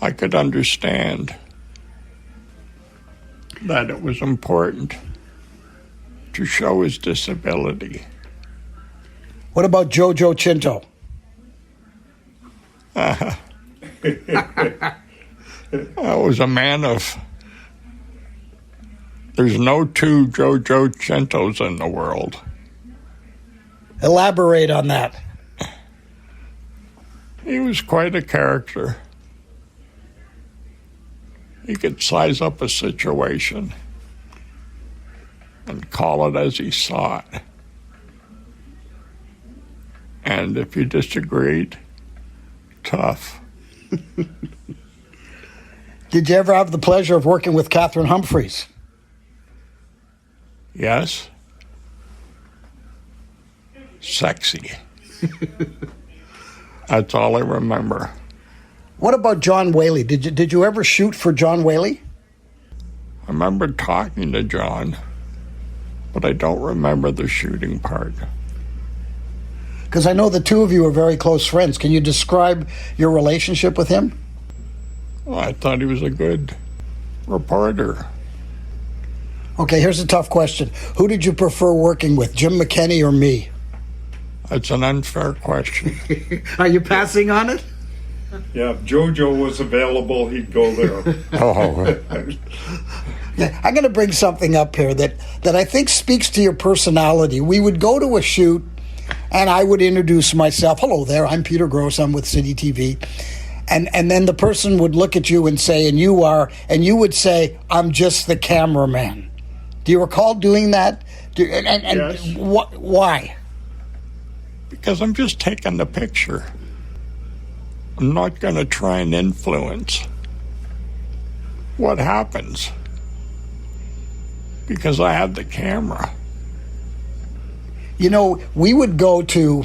I could understand that it was important to show his disability. What about Jojo Chinto? I was a man of... There's no two Jojo Chintos in the world. Elaborate on that. He was quite a character. He could size up a situation and call it as he saw it. And if you disagreed, tough. Did you ever have the pleasure of working with Catherine Humphreys? Yes. Sexy. That's all I remember. What about John Whey? Did you ever shoot for John Whey? I remember talking to John, but I don't remember the shooting part. Because I know the two of you are very close friends. Can you describe your relationship with him? Well, I thought he was a good reporter. Okay, here's a tough question. Who did you prefer working with, Jim McKenny or me? That's an unfair question. Are you passing on it? Yeah, if JoJo was available, he'd go there. Yeah, I'm going to bring something up here that I think speaks to your personality. We would go to a shoot, and I would introduce myself. Hello there, I'm Peter Gross, I'm with CityTV. And then the person would look at you and say, and you would say, I'm just the cameraman. Do you recall doing that? Yes. Why? Because I'm just taking the picture. I'm not going to try and influence what happens because I have the camera. You know, we would go to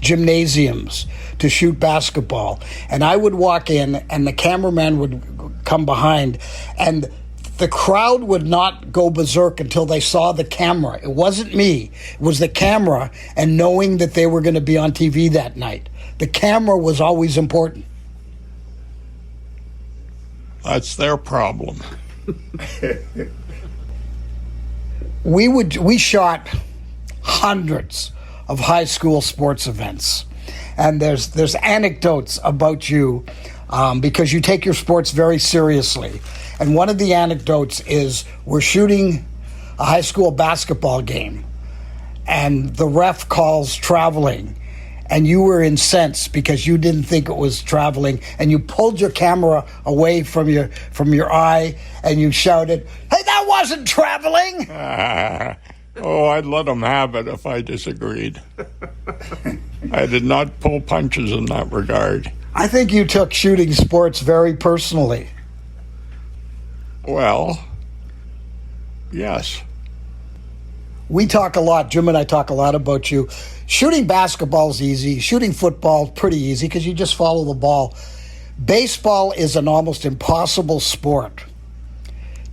gymnasiums to shoot basketball, and I would walk in and the cameraman would come behind, and the crowd would not go berserk until they saw the camera. It wasn't me, it was the camera, and knowing that they were going to be on TV that night. The camera was always important. That's their problem. We shot hundreds of high school sports events, and there's anecdotes about you because you take your sports very seriously. And one of the anecdotes is we're shooting a high school basketball game, and the ref calls traveling, and you were incensed because you didn't think it was traveling, and you pulled your camera away from your eye, and you shouted, "Hey, that wasn't traveling!" I'd let him have it if I disagreed. I did not pull punches in that regard. I think you took shooting sports very personally. Well, yes. We talk a lot, Jim and I talk a lot about you. Shooting basketball's easy. Shooting football, pretty easy because you just follow the ball. Baseball is an almost impossible sport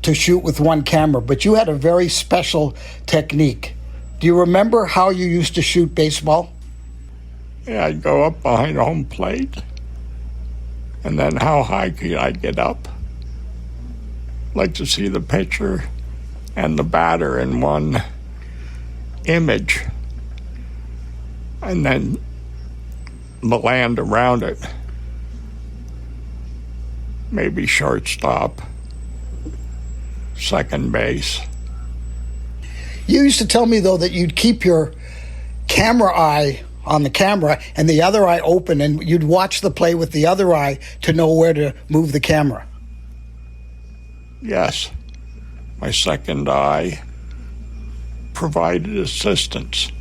to shoot with one camera, but you had a very special technique. Do you remember how you used to shoot baseball? Yeah, I'd go up behind home plate, and then how high could I get up? Like to see the pitcher and the batter in one image, and then the land around it. Maybe shortstop, second base. You used to tell me, though, that you'd keep your camera eye on the camera and the other eye open, and you'd watch the play with the other eye to know where to move the camera. Yes, my second eye provided assistance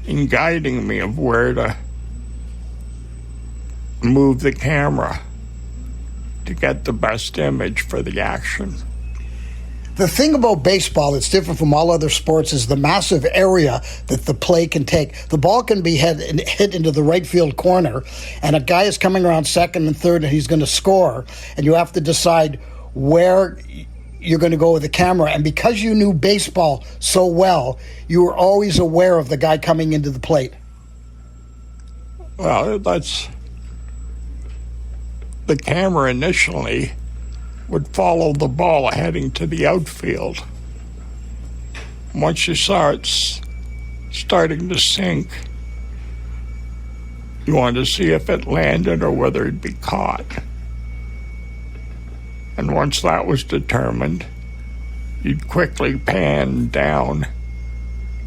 in guiding me of where to move the camera to get the best image for the action. The thing about baseball that's different from all other sports is the massive area that the play can take. The ball can be hit into the right field corner, and a guy is coming around second and third, and he's going to score, and you have to decide where you're going to go with the camera. And because you knew baseball so well, you were always aware of the guy coming into the plate. Well, that's... The camera initially would follow the ball heading to the outfield. Once you saw it starting to sink, you wanted to see if it landed or whether it'd be caught. And once that was determined, you'd quickly pan down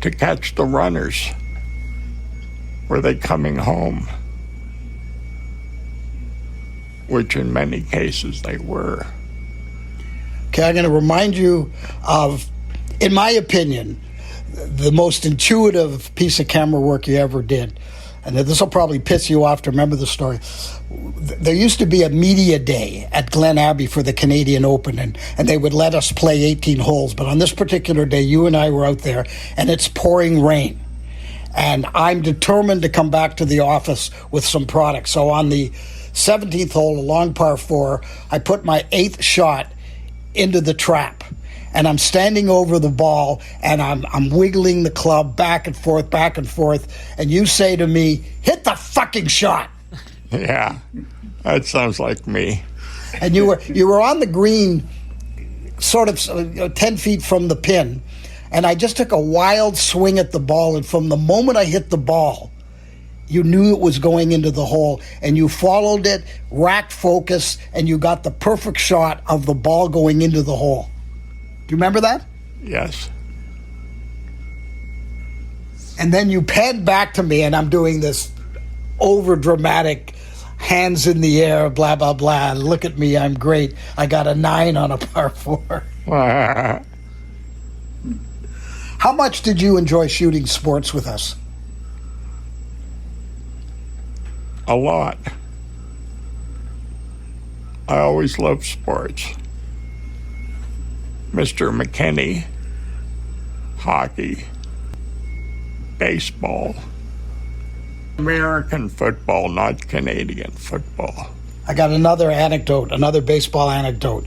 to catch the runners. Were they coming home? Which in many cases they were. Okay, I'm going to remind you of, in my opinion, the most intuitive piece of camera work you ever did. And this will probably piss you off to remember the story. There used to be a media day at Glen Abbey for the Canadian Open, and they would let us play 18 holes. But on this particular day, you and I were out there, and it's pouring rain. And I'm determined to come back to the office with some product. So on the 17th hole, a long par 4, I put my 8th shot into the trap. And I'm standing over the ball, and I'm wiggling the club back and forth, and you say to me, "Hit the fucking shot." Yeah, that sounds like me. And you were on the green, sort of 10 feet from the pin, and I just took a wild swing at the ball, and from the moment I hit the ball, you knew it was going into the hole, and you followed it, racked focus, and you got the perfect shot of the ball going into the hole. Do you remember that? Yes. And then you panned back to me, and I'm doing this over-dramatic, hands in the air, blah, blah, blah. Look at me, I'm great. I got a 9 on a par 4. How much did you enjoy shooting sports with us? A lot. I always loved sports. Mr. McKenny, hockey, baseball, American football, not Canadian football. I got another anecdote, another baseball anecdote.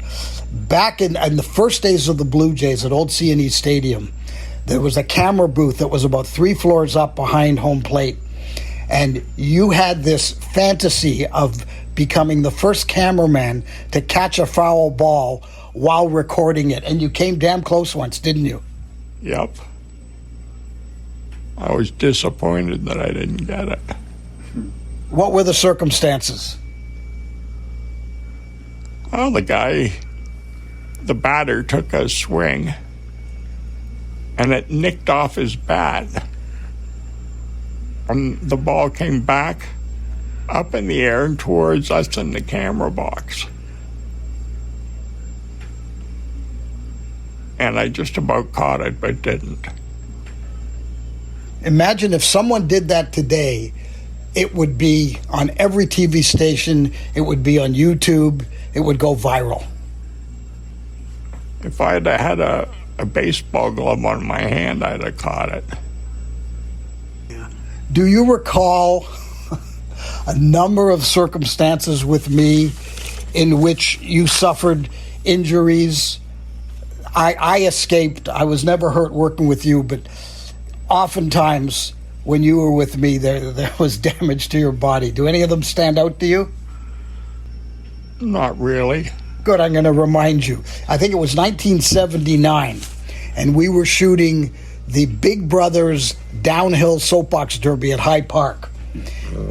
Back in the first days of the Blue Jays at Old C&E Stadium, there was a camera booth that was about 3 floors up behind home plate. And you had this fantasy of becoming the first cameraman to catch a foul ball while recording it, and you came damn close once, didn't you? Yep. I was disappointed that I didn't get it. What were the circumstances? Well, the batter took a swing, and it nicked off his bat. And the ball came back up in the air and towards us in the camera box. And I just about caught it, but didn't. Imagine if someone did that today, it would be on every TV station, it would be on YouTube, it would go viral. If I had a baseball glove on my hand, I'd have caught it. Do you recall a number of circumstances with me in which you suffered injuries? I escaped. I was never hurt working with you, but oftentimes when you were with me, there was damage to your body. Do any of them stand out to you? Not really. Good, I'm going to remind you. I think it was 1979, and we were shooting the Big Brothers Downhill Soapbox Derby at Hyde Park.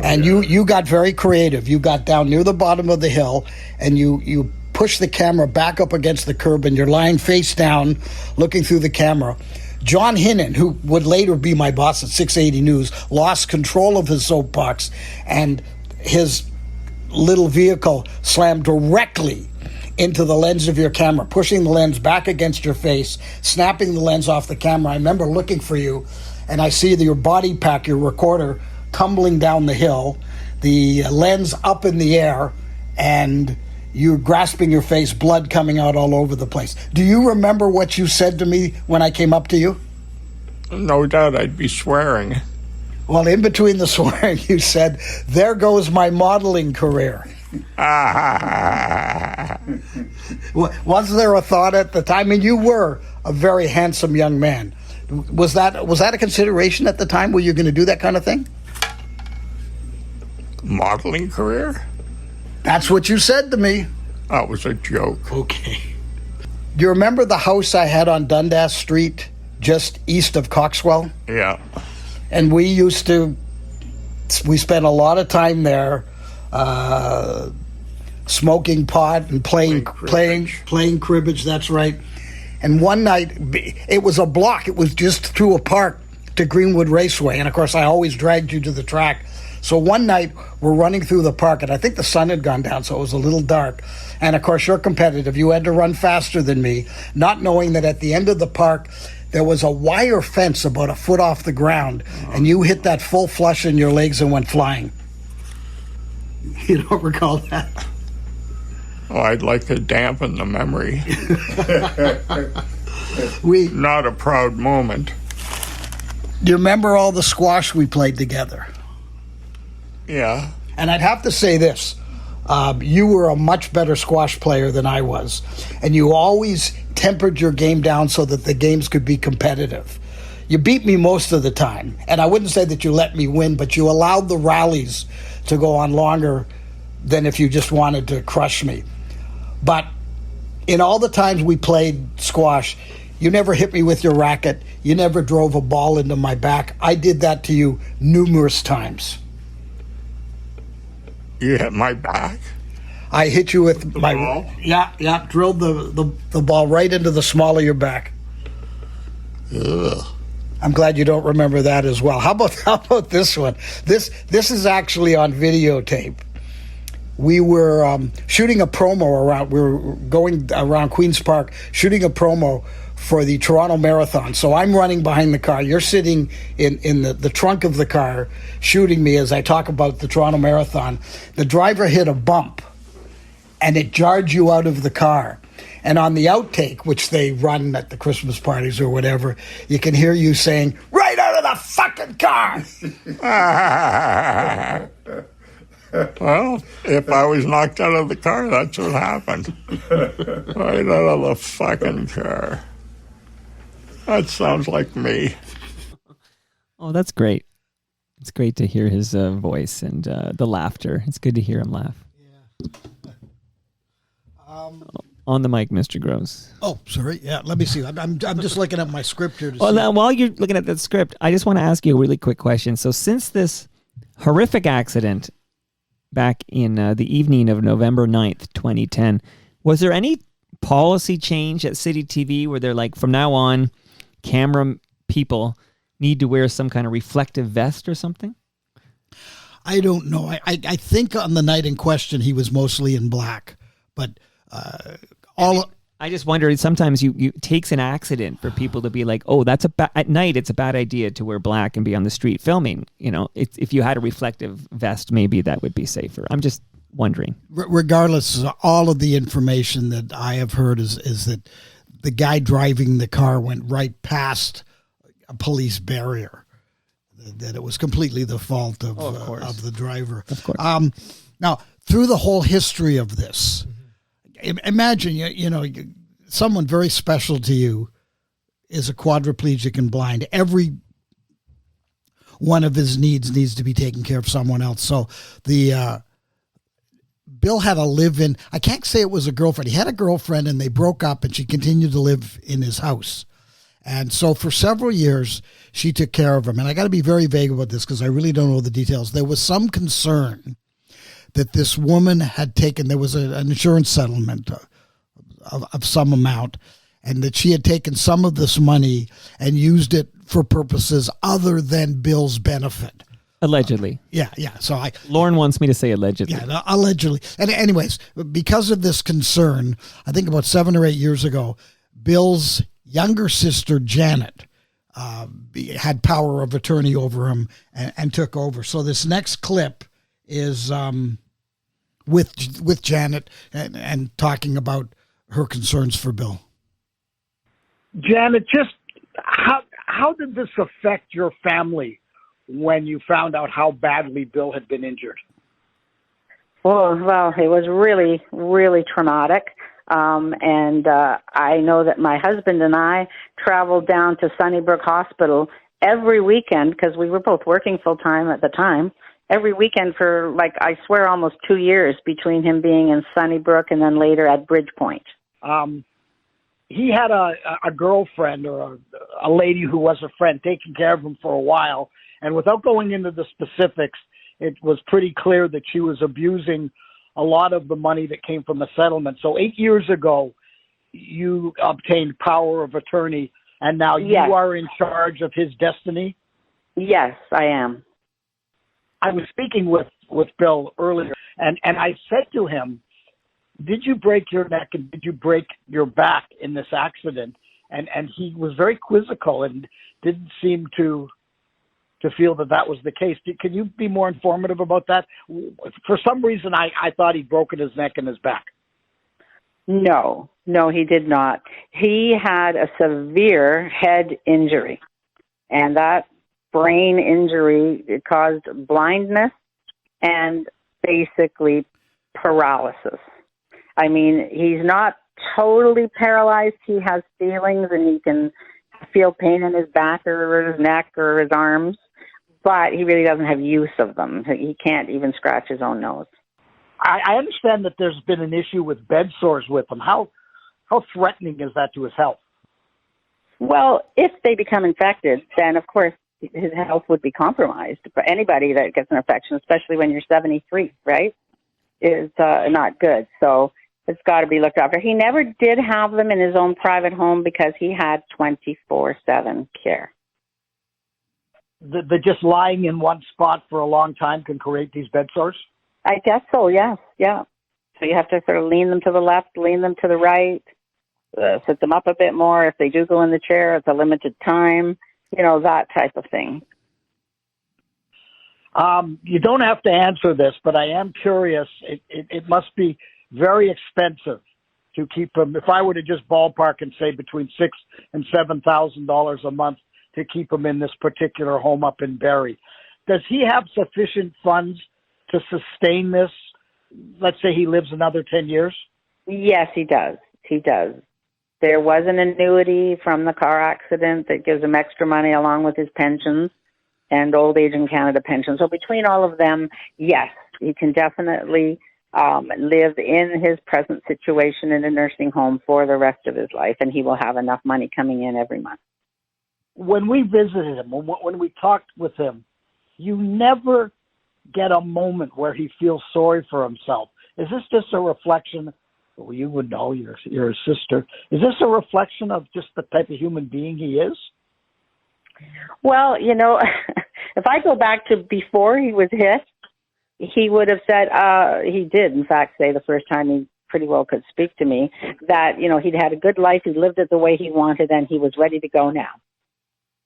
And you got very creative. You got down near the bottom of the hill, and you pushed the camera back up against the curb, and you're lying face down, looking through the camera. John Hinnon, who would later be my boss at 680 News, lost control of his soapbox, and his little vehicle slammed directly into the lens of your camera, pushing the lens back against your face, snapping the lens off the camera. I remember looking for you, and I see your body pack, your recorder, tumbling down the hill, the lens up in the air, and you grasping your face, blood coming out all over the place. Do you remember what you said to me when I came up to you? No doubt I'd be swearing. Well, in between the swearing, you said, "There goes my modeling career." Was there a thought at the time? I mean, you were a very handsome young man. Was that a consideration at the time? Were you going to do that kind of thing? Modeling career? That's what you said to me. That was a joke. Okay. Do you remember the house I had on Dundas Street, just east of Coxwell? Yeah. And we spent a lot of time there, smoking pot and playing cribbage. That's right. And one night, it was a block. It was just through a park to Greenwood Raceway. And of course, I always dragged you to the track. So one night, we're running through the park, and I think the sun had gone down, so it was a little dark. And of course, you're competitive. You had to run faster than me, not knowing that at the end of the park, there was a wire fence about a foot off the ground, and you hit that full flush in your legs and went flying. You don't recall that? Oh, I'd like to dampen the memory. Not a proud moment. Do you remember all the squash we played together? Yeah. And I'd have to say this. You were a much better squash player than I was. And you always tempered your game down so that the games could be competitive. You beat me most of the time. And I wouldn't say that you let me win, but you allowed the rallies to go on longer than if you just wanted to crush me. But in all the times we played squash, you never hit me with your racket. You never drove a ball into my back. I did that to you numerous times. You hit my back? I hit you with the my ball? Yeah, drilled the ball right into the small of your back. Ugh. I'm glad you don't remember that as well. How about this one? This is actually on videotape. We were shooting a promo around. We were going around Queen's Park shooting a promo for the Toronto Marathon. So I'm running behind the car. You're sitting in the trunk of the car shooting me as I talk about the Toronto Marathon. The driver hit a bump, and it jarred you out of the car. And on the outtake, which they run at the Christmas parties or whatever, you can hear you saying, "Right out of the fucking car!" Well, if I was knocked out of the car, that's what happened. Right out of the fucking car. That sounds like me. Oh, that's great. It's great to hear his voice and the laughter. It's good to hear him laugh. Yeah. On the mic, Mr. Gross. Oh, sorry. Yeah, let me see. I'm just looking at my script here. Well, now, while you're looking at that script, I just want to ask you a really quick question. So since this horrific accident back in the evening of November 9th, 2010, was there any policy change at CityTV where they're like, from now on, camera people need to wear some kind of reflective vest or something? I don't know. I think on the night in question, he was mostly in black, but I just wonder, sometimes it takes an accident for people to be like, oh, at night, it's a bad idea to wear black and be on the street filming. You know, if you had a reflective vest, maybe that would be safer. I'm just wondering. Regardless, all of the information that I have heard is that the guy driving the car went right past a police barrier, that it was completely the fault of the driver. Of course. Now, through the whole history of this, imagine, you know, someone very special to you is a quadriplegic and blind. Every one of his needs to be taken care of someone else. So Bill had a live-in. I can't say it was a girlfriend. He had a girlfriend, and they broke up, and she continued to live in his house. And so for several years, she took care of him. And I got to be very vague about this because I really don't know the details. There was some concern that this woman had taken, there was an insurance settlement of some amount, and that she had taken some of this money and used it for purposes other than Bill's benefit. Allegedly. Yeah. So Lorne wants me to say allegedly. Yeah, allegedly. And anyways, because of this concern, I think about 7 or 8 years ago, Bill's younger sister, Janet, had power of attorney over him and took over. So this next clip is with Janet and talking about her concerns for Bill. Janet, just how did this affect your family when you found out how badly Bill had been injured? Well, it was really, really traumatic. And I know that my husband and I traveled down to Sunnybrook Hospital every weekend because we were both working full time at the time. Every weekend for, I swear, almost 2 years between him being in Sunnybrook and then later at Bridgepoint. He had a girlfriend or a lady who was a friend taking care of him for a while. And without going into the specifics, it was pretty clear that she was abusing a lot of the money that came from the settlement. So 8 years ago, you obtained power of attorney, and now you are in charge of his destiny? Yes, I am. I was speaking with Bill earlier, and I said to him, did you break your neck and did you break your back in this accident? And he was very quizzical and didn't seem to feel that was the case. Can you be more informative about that? For some reason, I thought he'd broken his neck and his back. No, he did not. He had a severe head injury, and that brain injury caused blindness and basically paralysis. I mean, he's not totally paralyzed. He has feelings, and he can feel pain in his back or his neck or his arms, but he really doesn't have use of them. He can't even scratch his own nose. I understand that there's been an issue with bed sores with him. How threatening is that to his health? Well, if they become infected, then of course his health would be compromised. For anybody that gets an infection, especially when you're 73, right, is not good. So it's got to be looked after. He never did have them in his own private home because he had 24/7 care. The just lying in one spot for a long time can create these bed sores? I guess so, yes, yeah. So you have to sort of lean them to the left, lean them to the right, sit them up a bit more. If they do go in the chair, it's a limited time, that type of thing. You don't have to answer this, but I am curious. It must be very expensive to keep him. If I were to just ballpark and say between $6,000 and $7,000 a month to keep him in this particular home up in Barrie, does he have sufficient funds to sustain this? Let's say he lives another 10 years. Yes, he does. He does. There was an annuity from the car accident that gives him extra money along with his pensions and Old Age in Canada pension. So between all of them, yes, he can definitely live in his present situation in a nursing home for the rest of his life, and he will have enough money coming in every month. When we visited him, when we talked with him, you never get a moment where he feels sorry for himself. Is this just a reflection? Well, you would know, you're a sister. Is this a reflection of just the type of human being he is? Well, you know, if I go back to before he was hit, he would have said, he did, in fact, say the first time he pretty well could speak to me, that, you know, he'd had a good life, he lived it the way he wanted, and he was ready to go now.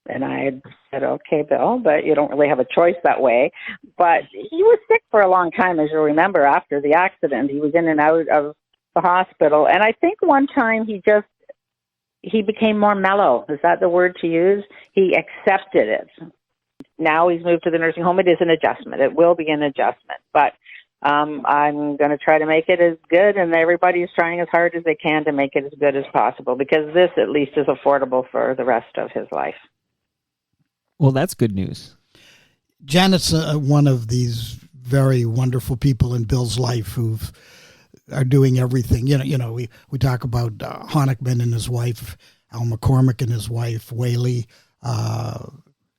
And I had said, okay, Bill, but you don't really have a choice that way. But he was sick for a long time, as you'll remember, after the accident. He was in and out of the hospital. And I think one time he became more mellow. Is that the word to use? He accepted it. Now he's moved to the nursing home. It is an adjustment. It will be an adjustment. But I'm going to try to make it as good, and everybody's trying as hard as they can to make it as good as possible, because this at least is affordable for the rest of his life. Well, that's good news. Janet's one of these very wonderful people in Bill's life who are doing everything. You know, we talk about Honickman and his wife, Al McCormick and his wife, Whaley,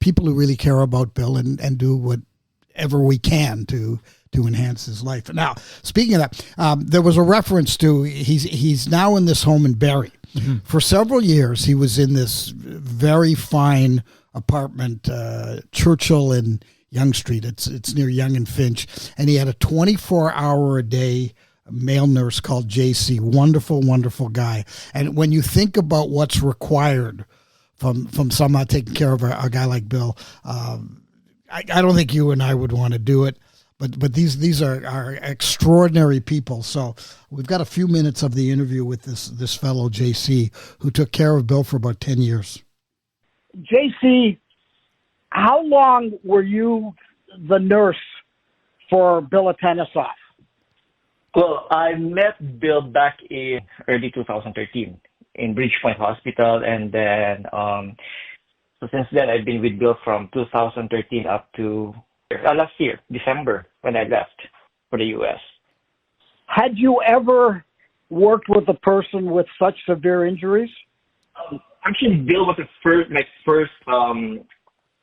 people who really care about Bill and do whatever we can to enhance his life. Now, speaking of that, there was a reference to he's now in this home in Barrie. Mm-hmm. For several years, he was in this very fine apartment, Churchill and Yonge Street. It's near Yonge and Finch, and he had a 24-hour-a-day male nurse called JC. Wonderful, wonderful guy. And when you think about what's required from someone taking care of a guy like Bill, I don't think you and I would want to do it. But these are extraordinary people. So we've got a few minutes of the interview with this fellow JC who took care of Bill for about 10 years. JC, how long were you the nurse for Bill Atanasoff? Well, I met Bill back in early 2013 in Bridgepoint Hospital, and then so since then I've been with Bill from 2013 up to last year, December, when I left for the U.S. Had you ever worked with a person with such severe injuries? Actually, Bill was my first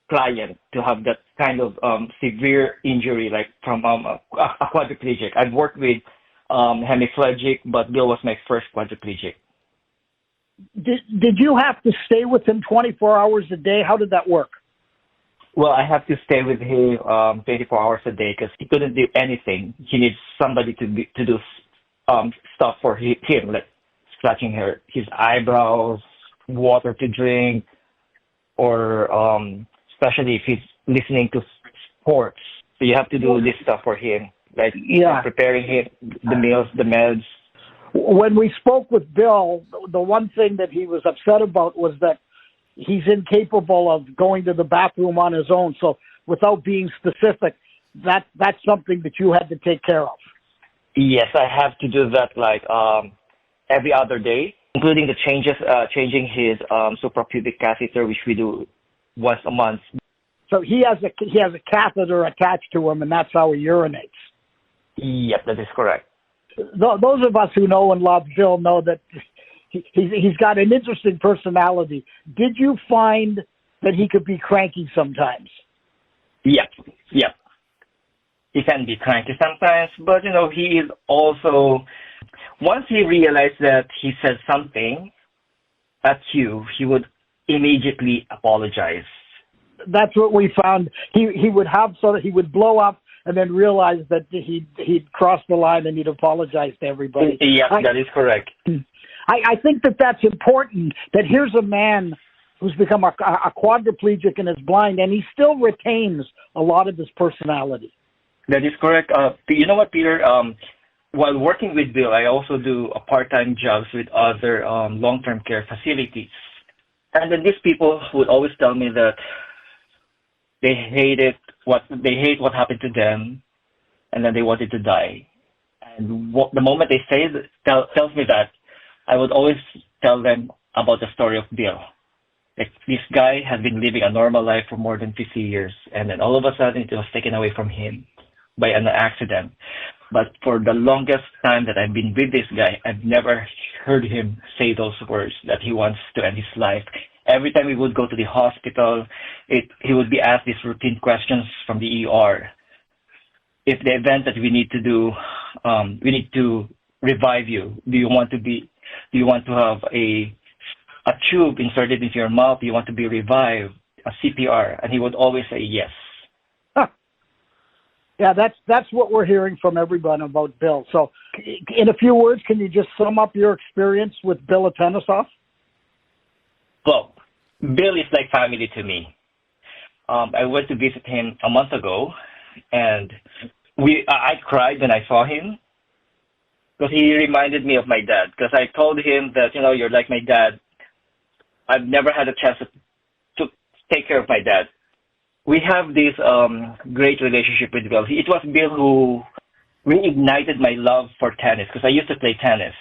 client to have that kind of severe injury, like from a quadriplegic. I've worked with hemiplegic, but Bill was my first quadriplegic. Did you have to stay with him 24 hours a day? How did that work? Well, I have to stay with him 24 hours a day because he couldn't do anything. He needs somebody to do stuff for him, like scratching his eyebrows, water to drink, or especially if he's listening to sports. So you have to do this stuff for him, like preparing him, the meals, the meds. When we spoke with Bill, the one thing that he was upset about was that he's incapable of going to the bathroom on his own. So without being specific, that's something that you had to take care of. Yes, I have to do that like every other day, including the changing his suprapubic catheter, which we do once a month. So he has a catheter attached to him, and that's how he urinates. Yep, that is correct. Those of us who know and love Bill know that he's got an interesting personality. Did you find that he could be cranky sometimes? Yep. He can be cranky sometimes, but he is also, once he realized that he said something at you, he would immediately apologize. That's what we found. He would have so that he would blow up and then realize that he'd crossed the line and he'd apologize to everybody. Yeah, that is correct. I think that's important, that here's a man who's become a quadriplegic and is blind, and he still retains a lot of his personality. That is correct. You know what, Peter? While working with Bill, I also do part-time jobs with other long-term care facilities. And then these people would always tell me that they hate what happened to them, and then they wanted to die. And the moment they tells me that, I would always tell them about the story of Bill. Like, this guy has been living a normal life for more than 50 years, and then all of a sudden it was taken away from him by an accident. But for the longest time that I've been with this guy, I've never heard him say those words that he wants to end his life. Every time we would go to the hospital, he would be asked these routine questions from the ER. If the event that we need to do, we need to revive you. Do you want to have a tube inserted into your mouth? Do you want to be revived? A CPR? And he would always say yes. Yeah, that's what we're hearing from everyone about Bill. So, in a few words, can you just sum up your experience with Bill Atanasoff? Well, Bill is like family to me. I went to visit him a month ago, and I cried when I saw him because he reminded me of my dad. Because I told him that, you're like my dad. I've never had a chance to take care of my dad. We have this great relationship with Bill. It was Bill who reignited my love for tennis because I used to play tennis.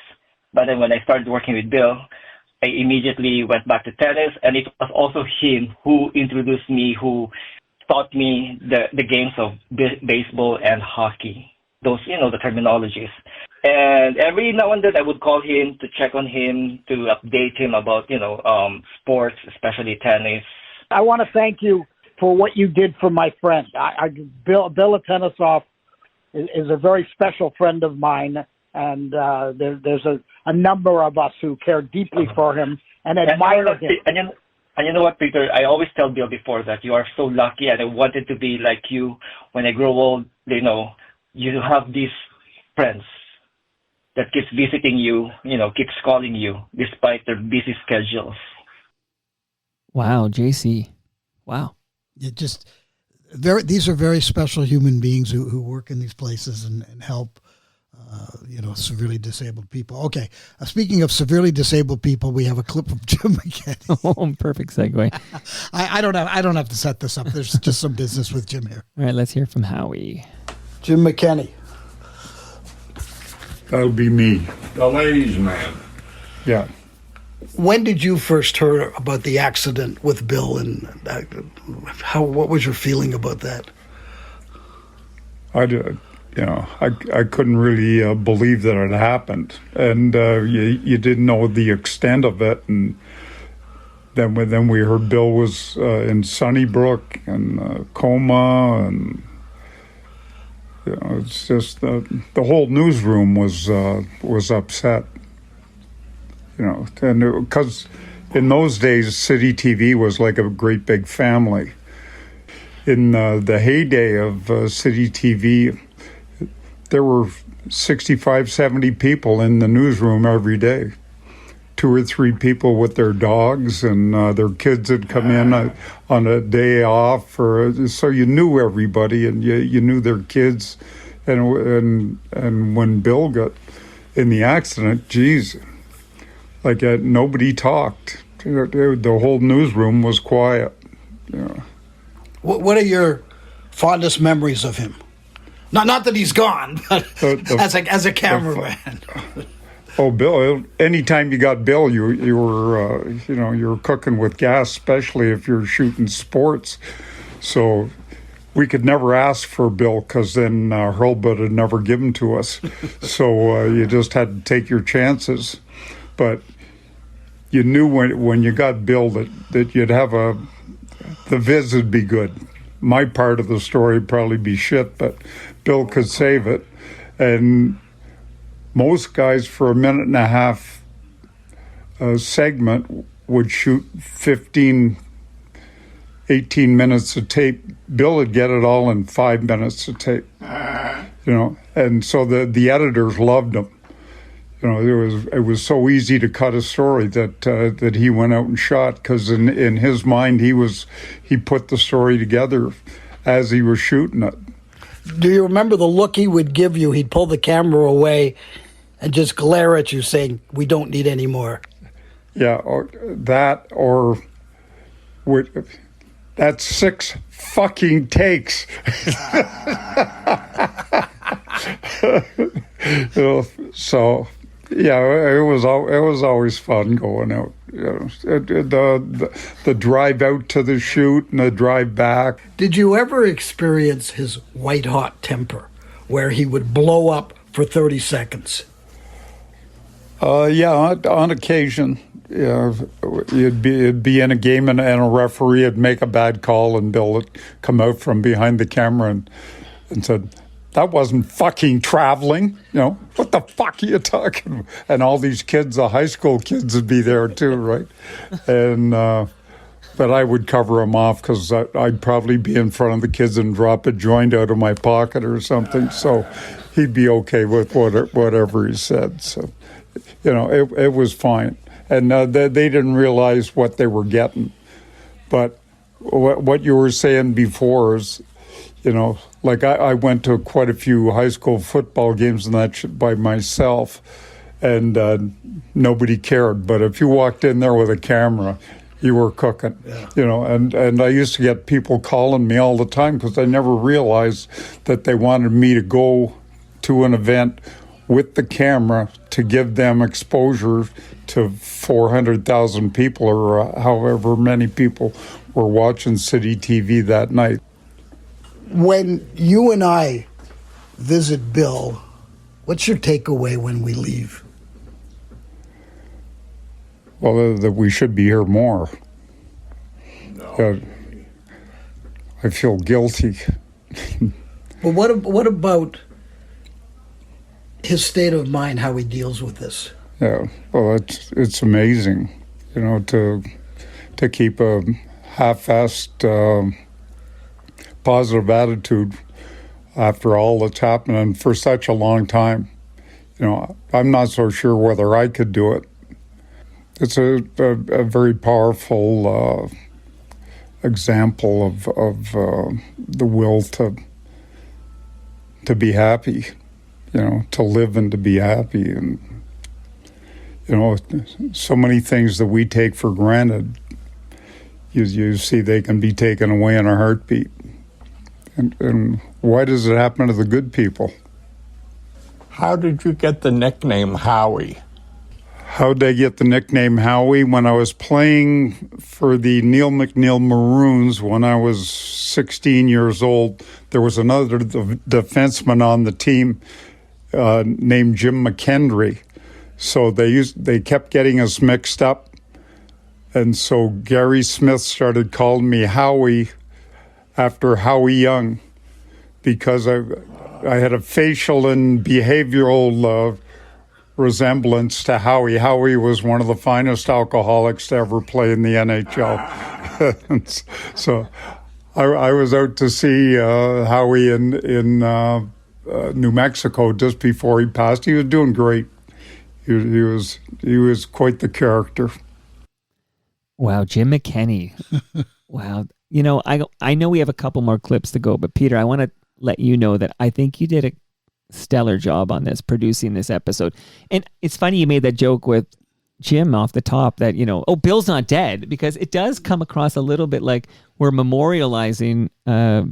But then when I started working with Bill, I immediately went back to tennis. And it was also him who introduced me, who taught me the games of baseball and hockey. Those, the terminologies. And every now and then I would call him to check on him, to update him about, sports, especially tennis. I want to thank you for what you did for my friend. Bill Atanasoff is a very special friend of mine, and there's a number of us who care deeply for him and admire him. And you know what, Peter? I always tell Bill before that you are so lucky, and I wanted to be like you when I grow old. You have these friends that keeps visiting you, keeps calling you despite their busy schedules. Wow, JC. Wow. These are very special human beings who work in these places and help, severely disabled people. Okay. Speaking of severely disabled people, we have a clip of Jim McKenny. Oh, perfect segue. I don't have to set this up. There's just some business with Jim here. All right, let's hear from Howie. Jim McKenny. That'll be me. The ladies' man. Yeah. When did you first hear about the accident with Bill, and what was your feeling about that? I couldn't really believe that it happened, and you didn't know the extent of it. And then we heard Bill was in Sunnybrook and coma, and it's just the whole newsroom was upset. And because in those days, CityTV was like a great big family. In the heyday of CityTV, there were 65, 70 people in the newsroom every day. 2 or 3 people with their dogs, and their kids had come in on a day off, so you knew everybody, and you knew their kids. And when Bill got in the accident, geez, nobody talked. The whole newsroom was quiet. What are your fondest memories of him? Not that he's gone, but as a cameraman. Oh, Bill! Anytime you got Bill, you were cooking with gas, especially if you're shooting sports. So we could never ask for Bill because then Hurlbut would never give him to us. So you just had to take your chances. But you knew when you got Bill that you'd have the viz would be good. My part of the story would probably be shit, but Bill could save it. And most guys for a minute and a half segment would shoot 15, 18 minutes of tape. Bill would get it all in 5 minutes of tape, and so the editors loved him. It was so easy to cut a story that he went out and shot, because in his mind he put the story together as he was shooting it. Do you remember the look he would give you? He'd pull the camera away and just glare at you saying, "We don't need any more." Yeah, that's 6 fucking takes. So Yeah, it was always fun going out. You know, the drive out to the shoot and the drive back. Did you ever experience his white-hot temper, where he would blow up for 30 seconds? Yeah, on occasion. Yeah, you'd be in a game and a referee would make a bad call and Bill would come out from behind the camera and said, "That wasn't fucking traveling." You know, what the fuck are you talking about? And all these kids, the high school kids, would be there too, right? And but I would cover him off because I'd probably be in front of the kids and drop a joint out of my pocket or something. So he'd be okay with whatever he said. So, you know, it was fine. And they didn't realize what they were getting. But what you were saying before is, you know, like I went to quite a few high school football games and that shit by myself, and nobody cared. But if you walked in there with a camera, you were cooking, you know. And I used to get people calling me all the time because I never realized that they wanted me to go to an event with the camera to give them exposure to 400,000 people or however many people were watching City TV that night. When you and I visit Bill, what's your takeaway when we leave? Well, that we should be here more. No. I feel guilty. But what about his state of mind, how he deals with this? Yeah, well, it's amazing, you know, to keep a half-assed positive attitude after all that's happening for such a long time. You know, I'm not so sure whether I could do it. It's a very powerful example of the will to be happy, you know, to live and to be happy. And, you know, so many things that we take for granted, you see they can be taken away in a heartbeat. And why does it happen to the good people? How did you get the nickname Howie? How did I get the nickname Howie? When I was playing for the Neil McNeil Maroons when I was 16 years old, there was another defenseman on the team named Jim McKenny. So they kept getting us mixed up. And so Gary Smith started calling me Howie after Howie Young, because I had a facial and behavioral resemblance to Howie. Howie was one of the finest alcoholics to ever play in the NHL. So I was out to see Howie in New Mexico just before he passed. He was doing great. He was quite the character. Wow, Jim McKenny. Wow. You know, I know we have a couple more clips to go, but Peter, I want to let you know that I think you did a stellar job on this, producing this episode. And it's funny you made that joke with Jim off the top that, you know, oh, Bill's not dead, because it does come across a little bit like we're memorializing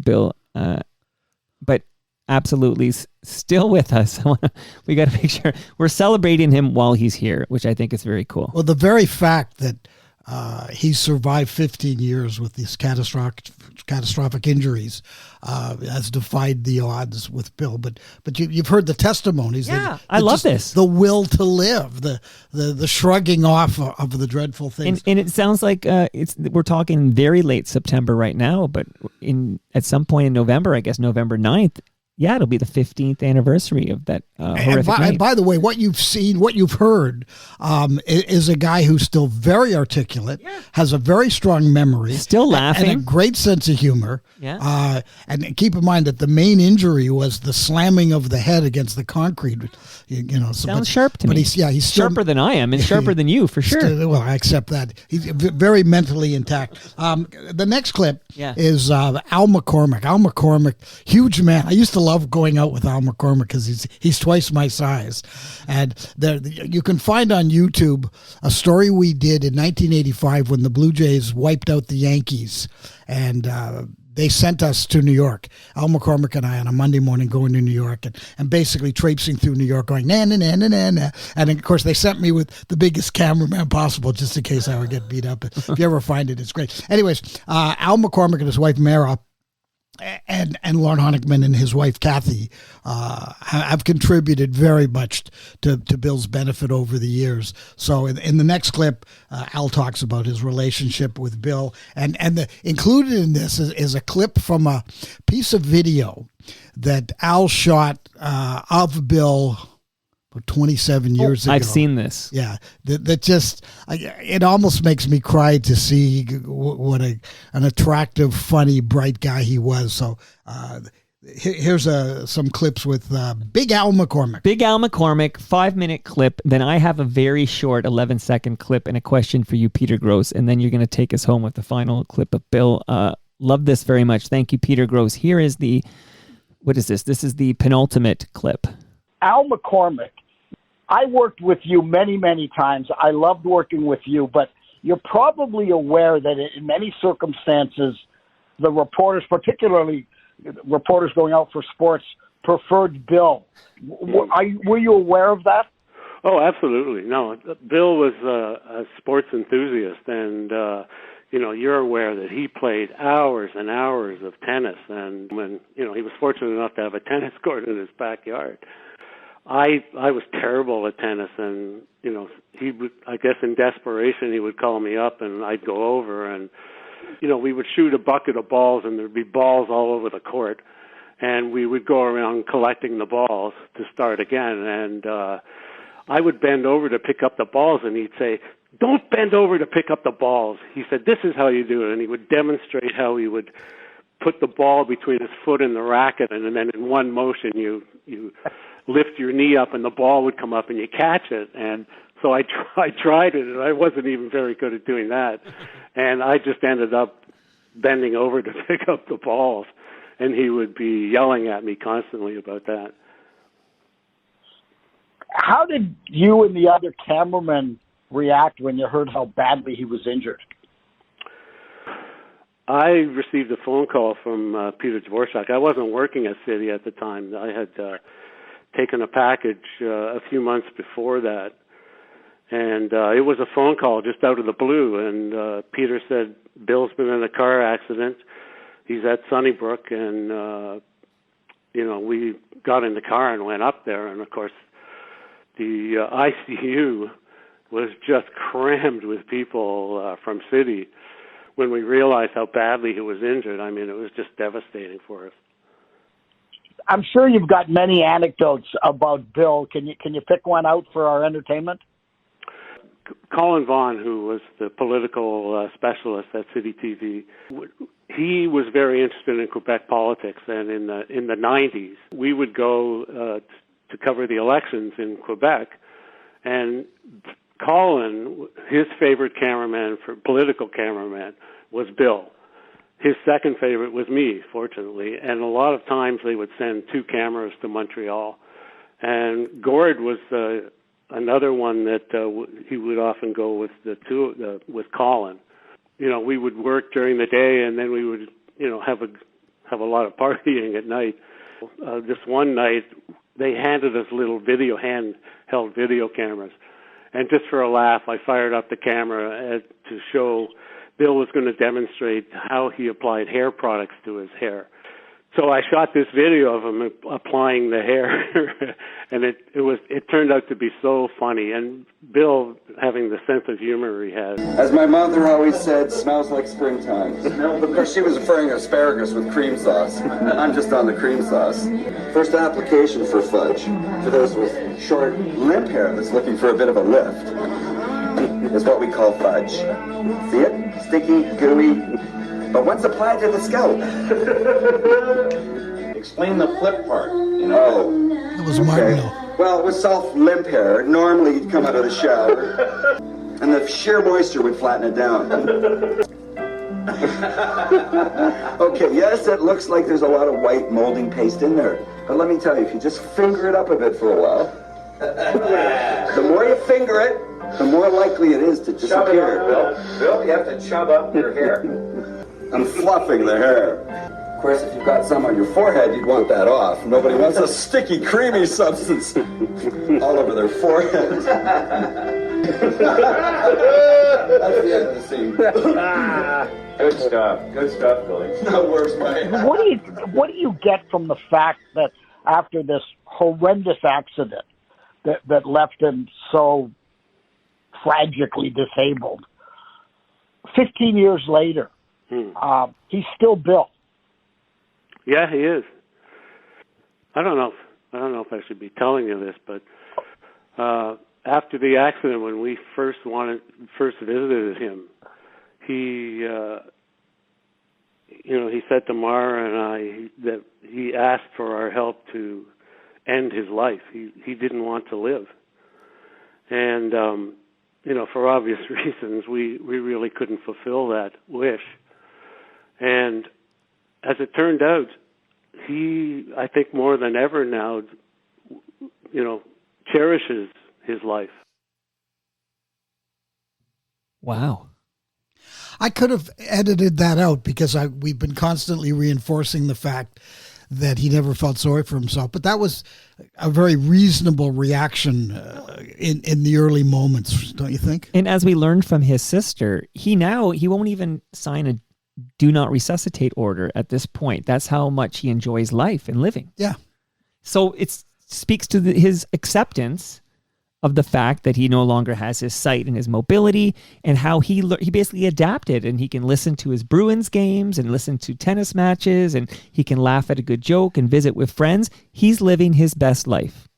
Bill, but absolutely still with us. We got to make sure we're celebrating him while he's here, which I think is very cool. Well, the very fact that he survived 15 years with these catastrophic injuries has defied the odds with Bill. But you've heard the testimonies. Yeah, I love this. The will to live, the shrugging off of the dreadful things. And it sounds like we're talking very late September right now, but at some point in November, I guess November 9th, yeah, it'll be the 15th anniversary of that horrific night. And by the way, what you've seen, what you've heard, is a guy who's still very articulate, has a very strong memory, still laughing, and a great sense of humor. Yeah. And keep in mind that the main injury was the slamming of the head against the concrete. You know, sounds sharp to me. But he's sharper than I am, and sharper than you for sure. Well, I accept that. He's very mentally intact. The next clip is Al McCormick. Al McCormick, huge man. I used to love going out with Al McCormick because he's twice my size. And you can find on YouTube a story we did in 1985 when the Blue Jays wiped out the Yankees. And they sent us to New York, Al McCormick and I, on a Monday morning going to New York and basically traipsing through New York going, na, na, na, na, na, na. And of course, they sent me with the biggest cameraman possible just in case I would get beat up. If you ever find it, it's great. Anyways, Al McCormick and his wife, Mara, and Lorne Honickman and his wife Kathy have contributed very much to Bill's benefit over the years. So in the next clip, Al talks about his relationship with Bill, and included in this is a clip from a piece of video that Al shot of Bill 27 years ago. I've seen this. Yeah, that just it almost makes me cry to see what an attractive, funny, bright guy he was. So here's some clips with Big Al McCormick. Big Al McCormick, 5-minute clip. Then I have a very short 11-second clip and a question for you, Peter Gross, and then you're going to take us home with the final clip of Bill. Love this very much. Thank you, Peter Gross. Here is what is this? This is the penultimate clip. Al McCormick, I worked with you many, many times. I loved working with you, but you're probably aware that in many circumstances, the reporters, particularly reporters going out for sports, preferred Bill. Were you aware of that? Oh, absolutely. No, Bill was a sports enthusiast, and you're aware that he played hours and hours of tennis, and when he was fortunate enough to have a tennis court in his backyard. I was terrible at tennis, and he would, I guess in desperation, he would call me up, and I'd go over, and we would shoot a bucket of balls, and there'd be balls all over the court, and we would go around collecting the balls to start again, and I would bend over to pick up the balls, and he'd say, "Don't bend over to pick up the balls." He said, "This is how you do it," and he would demonstrate how he would put the ball between his foot and the racket, and then in one motion you lift your knee up and the ball would come up and you catch it. And so I tried it, and I wasn't even very good at doing that. And I just ended up bending over to pick up the balls, and he would be yelling at me constantly about that. How did you and the other cameramen react when you heard how badly he was injured? I received a phone call from Peter Dvorak. I wasn't working at City at the time. I had taken a package a few months before that, and it was a phone call just out of the blue, and Peter said, "Bill's been in a car accident. He's at Sunnybrook," and we got in the car and went up there, and of course the ICU was just crammed with people from City. When we realized how badly he was injured, I mean, it was just devastating for us. I'm sure you've got many anecdotes about Bill. Can you pick one out for our entertainment? Colin Vaughn, who was the political specialist at CityTV, he was very interested in Quebec politics, and in the 90s, we would go to cover the elections in Quebec, and Colin, his favorite political cameraman, was Bill. His second favorite was me, fortunately, and a lot of times they would send 2 cameras to Montreal. And Gord was another one that he would often go with with Colin. We would work during the day, and then we would have a lot of partying at night. This one night, they handed us little handheld video cameras. And just for a laugh, I fired up the camera to show Bill was going to demonstrate how he applied hair products to his hair. So I shot this video of him applying the hair, and it turned out to be so funny. And Bill, having the sense of humor he has. As my mother always said, smells like springtime. Of course, she was referring to asparagus with cream sauce. I'm just on the cream sauce. First application for fudge, for those with short, limp hair that's looking for a bit of a lift, is what we call fudge. See it? Sticky, gooey, but once applied to the scalp. Explain the flip part. That was Martin. Well, with soft, limp hair, normally you'd come out of the shower, and the sheer moisture would flatten it down. Okay, yes, it looks like there's a lot of white molding paste in there, but let me tell you, if you just finger it up a bit for a while, the more you finger it, the more likely it is to disappear. Chub it up, Bill. Bill, you have to chub up your hair. I'm fluffing the hair. Of course, if you've got some on your forehead, you'd want that off. Nobody wants a sticky, creamy substance all over their forehead. That's the end of the scene. Good stuff. Good stuff, Billy. That works, Mike. What do you get from the fact that after this horrendous accident that left him so tragically disabled, 15 years later, he's still Bill? Yeah, he is. I don't know if I should be telling you this, but after the accident, when we first visited him, he said to Mara and I that he asked for our help to end his life. He didn't want to live, and for obvious reasons, we really couldn't fulfill that wish. And as it turned out, he, I think more than ever now, cherishes his life. Wow. I could have edited that out because we've been constantly reinforcing the fact that he never felt sorry for himself. But that was a very reasonable reaction in the early moments, don't you think? And as we learned from his sister, he won't even sign a do not resuscitate order at this point. That's how much he enjoys life and living. Yeah. So it speaks to his acceptance of the fact that he no longer has his sight and his mobility, and how he basically adapted, and he can listen to his Bruins games and listen to tennis matches, and he can laugh at a good joke and visit with friends. He's living his best life.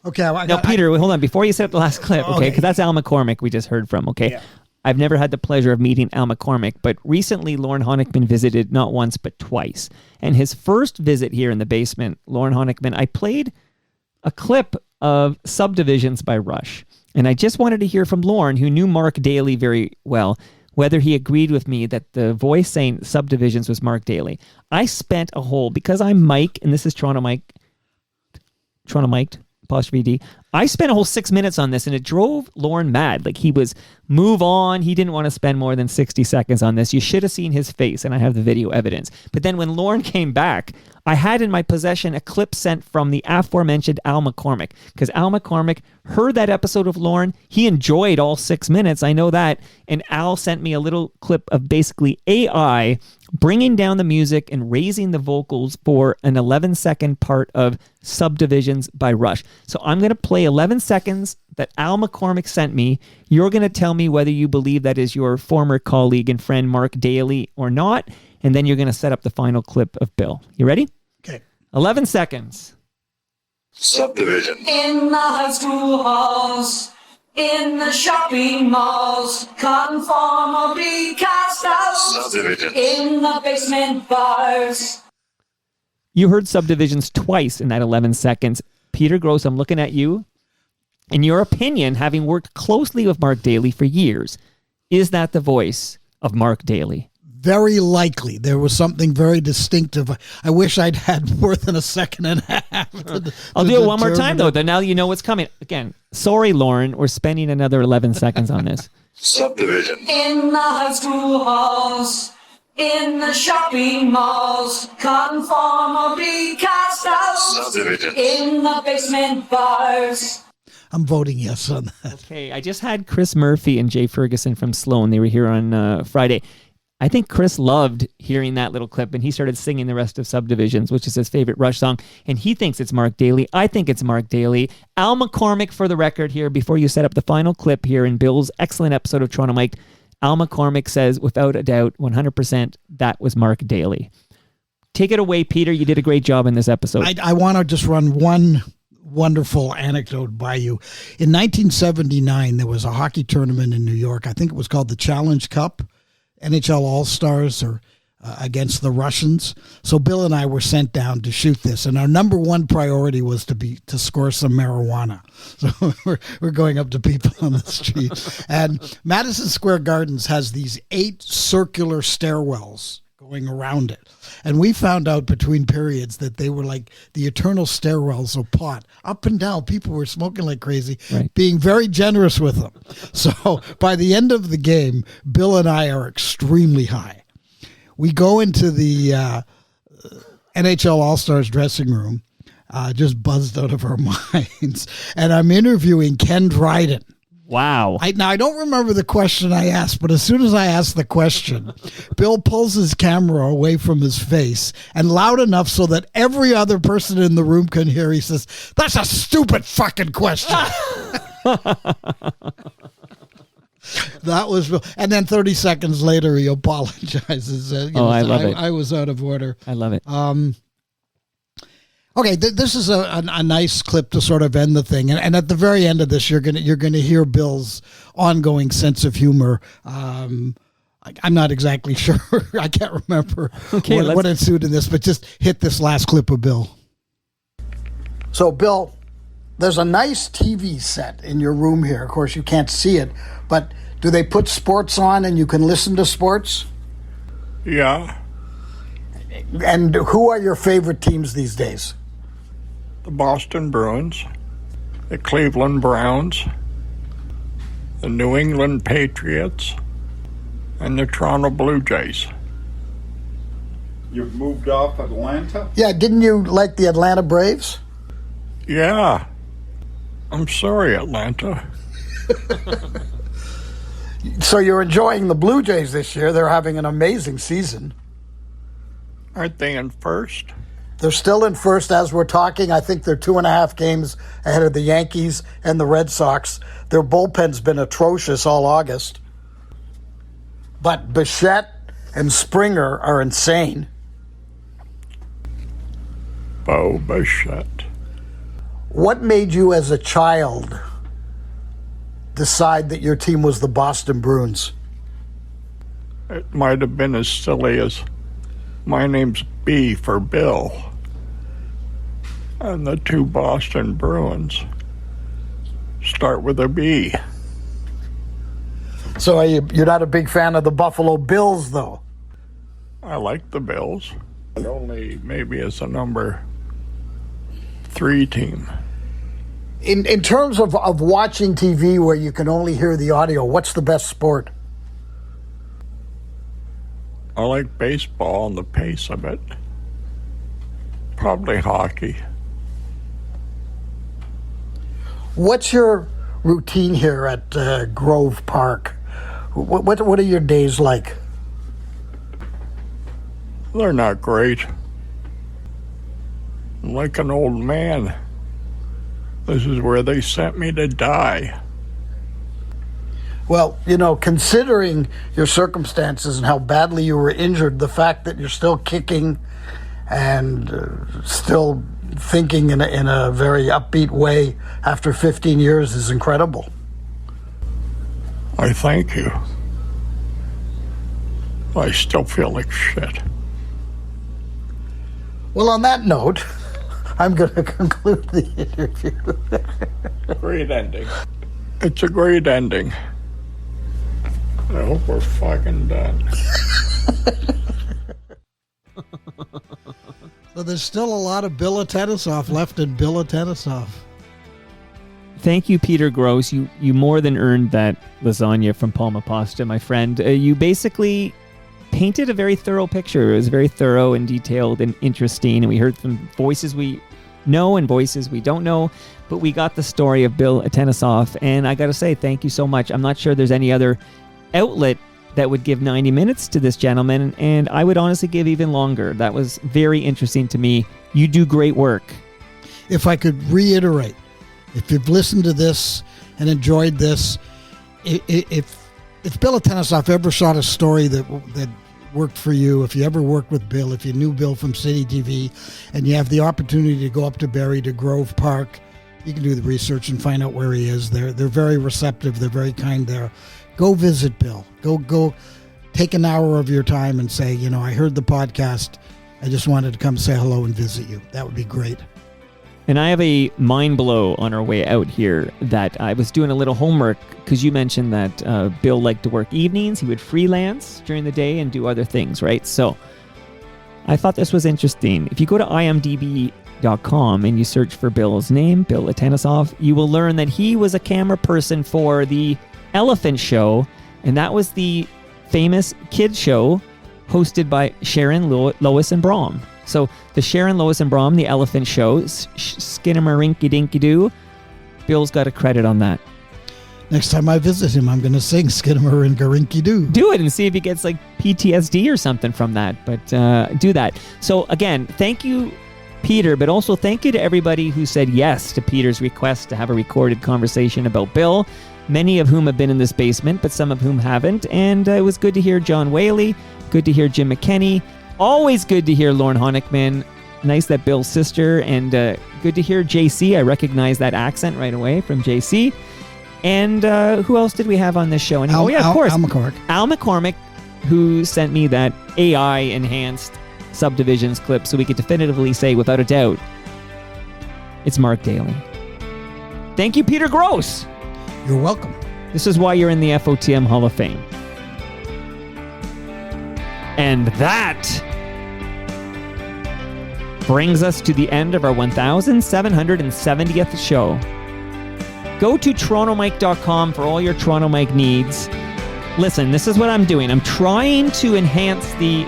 Okay. Now, Peter, hold on. Before you set up the last clip, okay, because that's Al McCormick we just heard from, okay? Yeah. I've never had the pleasure of meeting Al McCormick, but recently Lorne Honickman visited not once but twice. And his first visit here in the basement, Lorne Honickman, I played a clip of Subdivisions by Rush. And I just wanted to hear from Lorne, who knew Mark Daly very well, whether he agreed with me that the voice saying Subdivisions was Mark Daly. I spent a whole, because I'm Mike, and this is Toronto Mike, apostrophe D. I spent a whole 6 minutes on this, and it drove Lorne mad. Like, he was move on. He didn't want to spend more than 60 seconds on this. You should have seen his face, and I have the video evidence. But then when Lorne came back, I had in my possession a clip sent from the aforementioned Al McCormick, because Al McCormick heard that episode of Lorne. He enjoyed all 6 minutes. I know that. And Al sent me a little clip of basically AI bringing down the music and raising the vocals for an 11-second part of Subdivisions by Rush. So I'm going to play 11 seconds that Al McCormick sent me. You're going to tell me whether you believe that is your former colleague and friend Mark Daly or not, and then you're going to set up the final clip of Bill. You ready? Okay. 11 seconds. Subdivision. In the high school halls, in the shopping malls, conform or be cast out. Subdivision. In the basement bars. You heard Subdivisions twice in that 11 seconds. Peter Gross, I'm looking at you. In your opinion, having worked closely with Mark Daly for years, is that the voice of Mark Daly? Very likely. There was something very distinctive. I wish I'd had more than a second and a half. I'll do it one more time, though. Then now you know what's coming. Again, sorry, Lorne. We're spending another 11 seconds on this. Subdivision. In the high school halls, in the shopping malls, conform or be cast out. Subdivision. In the basement bars. I'm voting yes on that. Okay, I just had Chris Murphy and Jay Ferguson from Sloan. They were here on Friday. I think Chris loved hearing that little clip, and he started singing the rest of Subdivisions, which is his favorite Rush song, and he thinks it's Mark Daly. I think it's Mark Daly. Al McCormick, for the record here, before you set up the final clip here in Bill's excellent episode of Toronto Mike, Al McCormick says, without a doubt, 100%, that was Mark Daly. Take it away, Peter. You did a great job in this episode. I want to just run one wonderful anecdote by you. In 1979, there was a hockey tournament in New York. I think it was called the Challenge Cup. NHL All-Stars or against the Russians. So Bill and I were sent down to shoot this, and our number one priority was to score some marijuana. So we're going up to people on the street. And Madison Square Gardens has these 8 circular stairwells going around it. And we found out between periods that they were like the eternal stairwells of pot. Up and down, people were smoking like crazy, right, being very generous with them. So by the end of the game, Bill and I are extremely high. we go into the NHL All-Stars dressing room, just buzzed out of our minds, and I'm interviewing Ken Dryden. Wow. I don't remember the question I asked, but as soon as I asked the question, Bill pulls his camera away from his face and loud enough so that every other person in the room can hear, he says, "That's a stupid fucking question." That was, and then 30 seconds later, he apologizes. I love it. I was out of order. I love it. Okay, this is a nice clip to sort of end the thing, and at the very end of this, you're gonna hear Bill's ongoing sense of humor. I'm not exactly sure. I can't remember what ensued in this, but just hit this last clip of Bill. So, Bill, there's a nice TV set in your room here. Of course, you can't see it, but do they put sports on and you can listen to sports? Yeah. And who are your favorite teams these days? The Boston Bruins, the Cleveland Browns, the New England Patriots, and the Toronto Blue Jays. You've moved off Atlanta? Yeah, didn't you like the Atlanta Braves? Yeah. I'm sorry, Atlanta. So you're enjoying the Blue Jays this year. They're having an amazing season. Aren't they in first? They're still in first as we're talking. I think they're 2.5 games ahead of the Yankees and the Red Sox. Their bullpen's been atrocious all August. But Bichette and Springer are insane. Bo Bichette. What made you as a child decide that your team was the Boston Bruins? It might have been as silly as, my name's B for Bill. And the two Boston Bruins start with a B. So you're not a big fan of the Buffalo Bills, though? I like the Bills, but only maybe as a number 3 team. In terms of watching TV where you can only hear the audio, what's the best sport? I like baseball and the pace of it. Probably hockey. What's your routine here at Grove Park? What are your days like? They're not great. I'm like an old man. This is where they sent me to die. Well, considering your circumstances and how badly you were injured, the fact that you're still kicking and still thinking in a very upbeat way after 15 years is incredible. I thank you. I still feel like shit. Well, on that note, I'm going to conclude the interview. Great ending. It's a great ending. I hope we're fucking done. So there's still a lot of Bill Atanasoff left in Bill Atanasoff. Thank you, Peter Gross. You more than earned that lasagna from Palma Pasta, my friend. You basically painted a very thorough picture. It was very thorough and detailed and interesting. And we heard some voices we know and voices we don't know. But we got the story of Bill Atanasoff. And I got to say, thank you so much. I'm not sure there's any other outlet that would give 90 minutes to this gentleman, and I would honestly give even longer. That was very interesting to me. You do great work. If I could reiterate, if you've listened to this and enjoyed this, if Bill Atanasoff ever shot a story that worked for you, if you ever worked with Bill, if you knew Bill from CityTV, and you have the opportunity to go up to Barrie to Grove Park, you can do the research and find out where he is. They're very receptive. They're very kind there. Go visit Bill. Go take an hour of your time and say, I heard the podcast. I just wanted to come say hello and visit you. That would be great. And I have a mind blow on our way out here that I was doing a little homework because you mentioned that Bill liked to work evenings. He would freelance during the day and do other things, right? So I thought this was interesting. If you go to imdb.com and you search for Bill's name, Bill Atanasoff, you will learn that he was a camera person for the Elephant Show, and that was the famous kids show hosted by Sharon, Lois, and Brom. So the Sharon, Lois, and Brom, the Elephant Show, Skinnamarink-a-dinky-doo. Bill's got a credit on that. Next time I visit him, I'm going to sing Skinnamarink-a-rinky-doo. Do it and see if he gets like PTSD or something from that. But do that. So again, thank you, Peter, but also thank you to everybody who said yes to Peter's request to have a recorded conversation about Bill, many of whom have been in this basement, but some of whom haven't. And it was good to hear John Whaley, good to hear Jim McKenny, always good to hear Lorne Honickman, nice that Bill's sister, and good to hear JC. I recognize that accent right away from JC. And who else did we have on this show? Of course. Al McCormick. Al McCormick, who sent me that AI-enhanced subdivisions clip so we could definitively say, without a doubt, it's Mark Daly. Thank you, Peter Gross. You're welcome. This is why you're in the FOTM Hall of Fame. And that brings us to the end of our 1770th show. Go to TorontoMike.com for all your Toronto Mike needs. Listen, this is what I'm doing. I'm trying to enhance the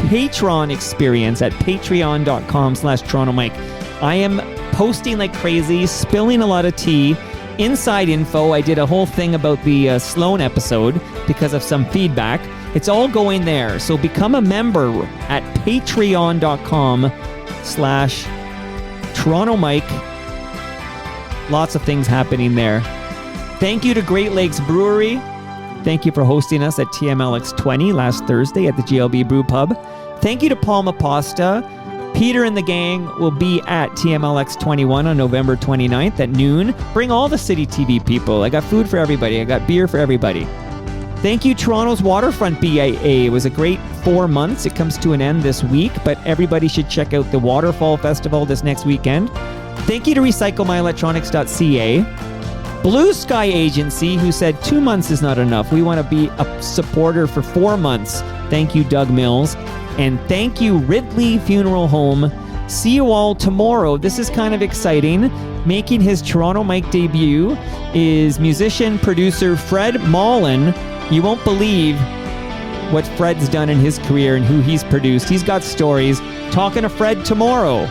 Patreon experience at patreon.com/TorontoMike. I am posting like crazy, spilling a lot of tea, inside info. I did a whole thing about the Sloan episode because of some feedback. It's all going there. So become a member at patreon.com/TorontoMike. Lots of things happening there. Thank you to Great Lakes Brewery. Thank you for hosting us at TMLX 20 last Thursday at the GLB Brew Pub. Thank you to Palma Pasta. Peter and the gang will be at TMLX 21 on November 29th at noon. Bring all the City TV people. I got food for everybody. I got beer for everybody. Thank you, Toronto's Waterfront BIA. It was a great 4 months. It comes to an end this week, but everybody should check out the Waterfall Festival this next weekend. Thank you to RecycleMyElectronics.ca. Blue Sky Agency, who said 2 months is not enough. We want to be a supporter for 4 months. Thank you, Doug Mills. And thank you, Ridley Funeral Home. See you all tomorrow. This is kind of exciting. Making his Toronto Mike debut is musician, producer Fred Mullen. You won't believe what Fred's done in his career and who he's produced. He's got stories. Talking to Fred tomorrow.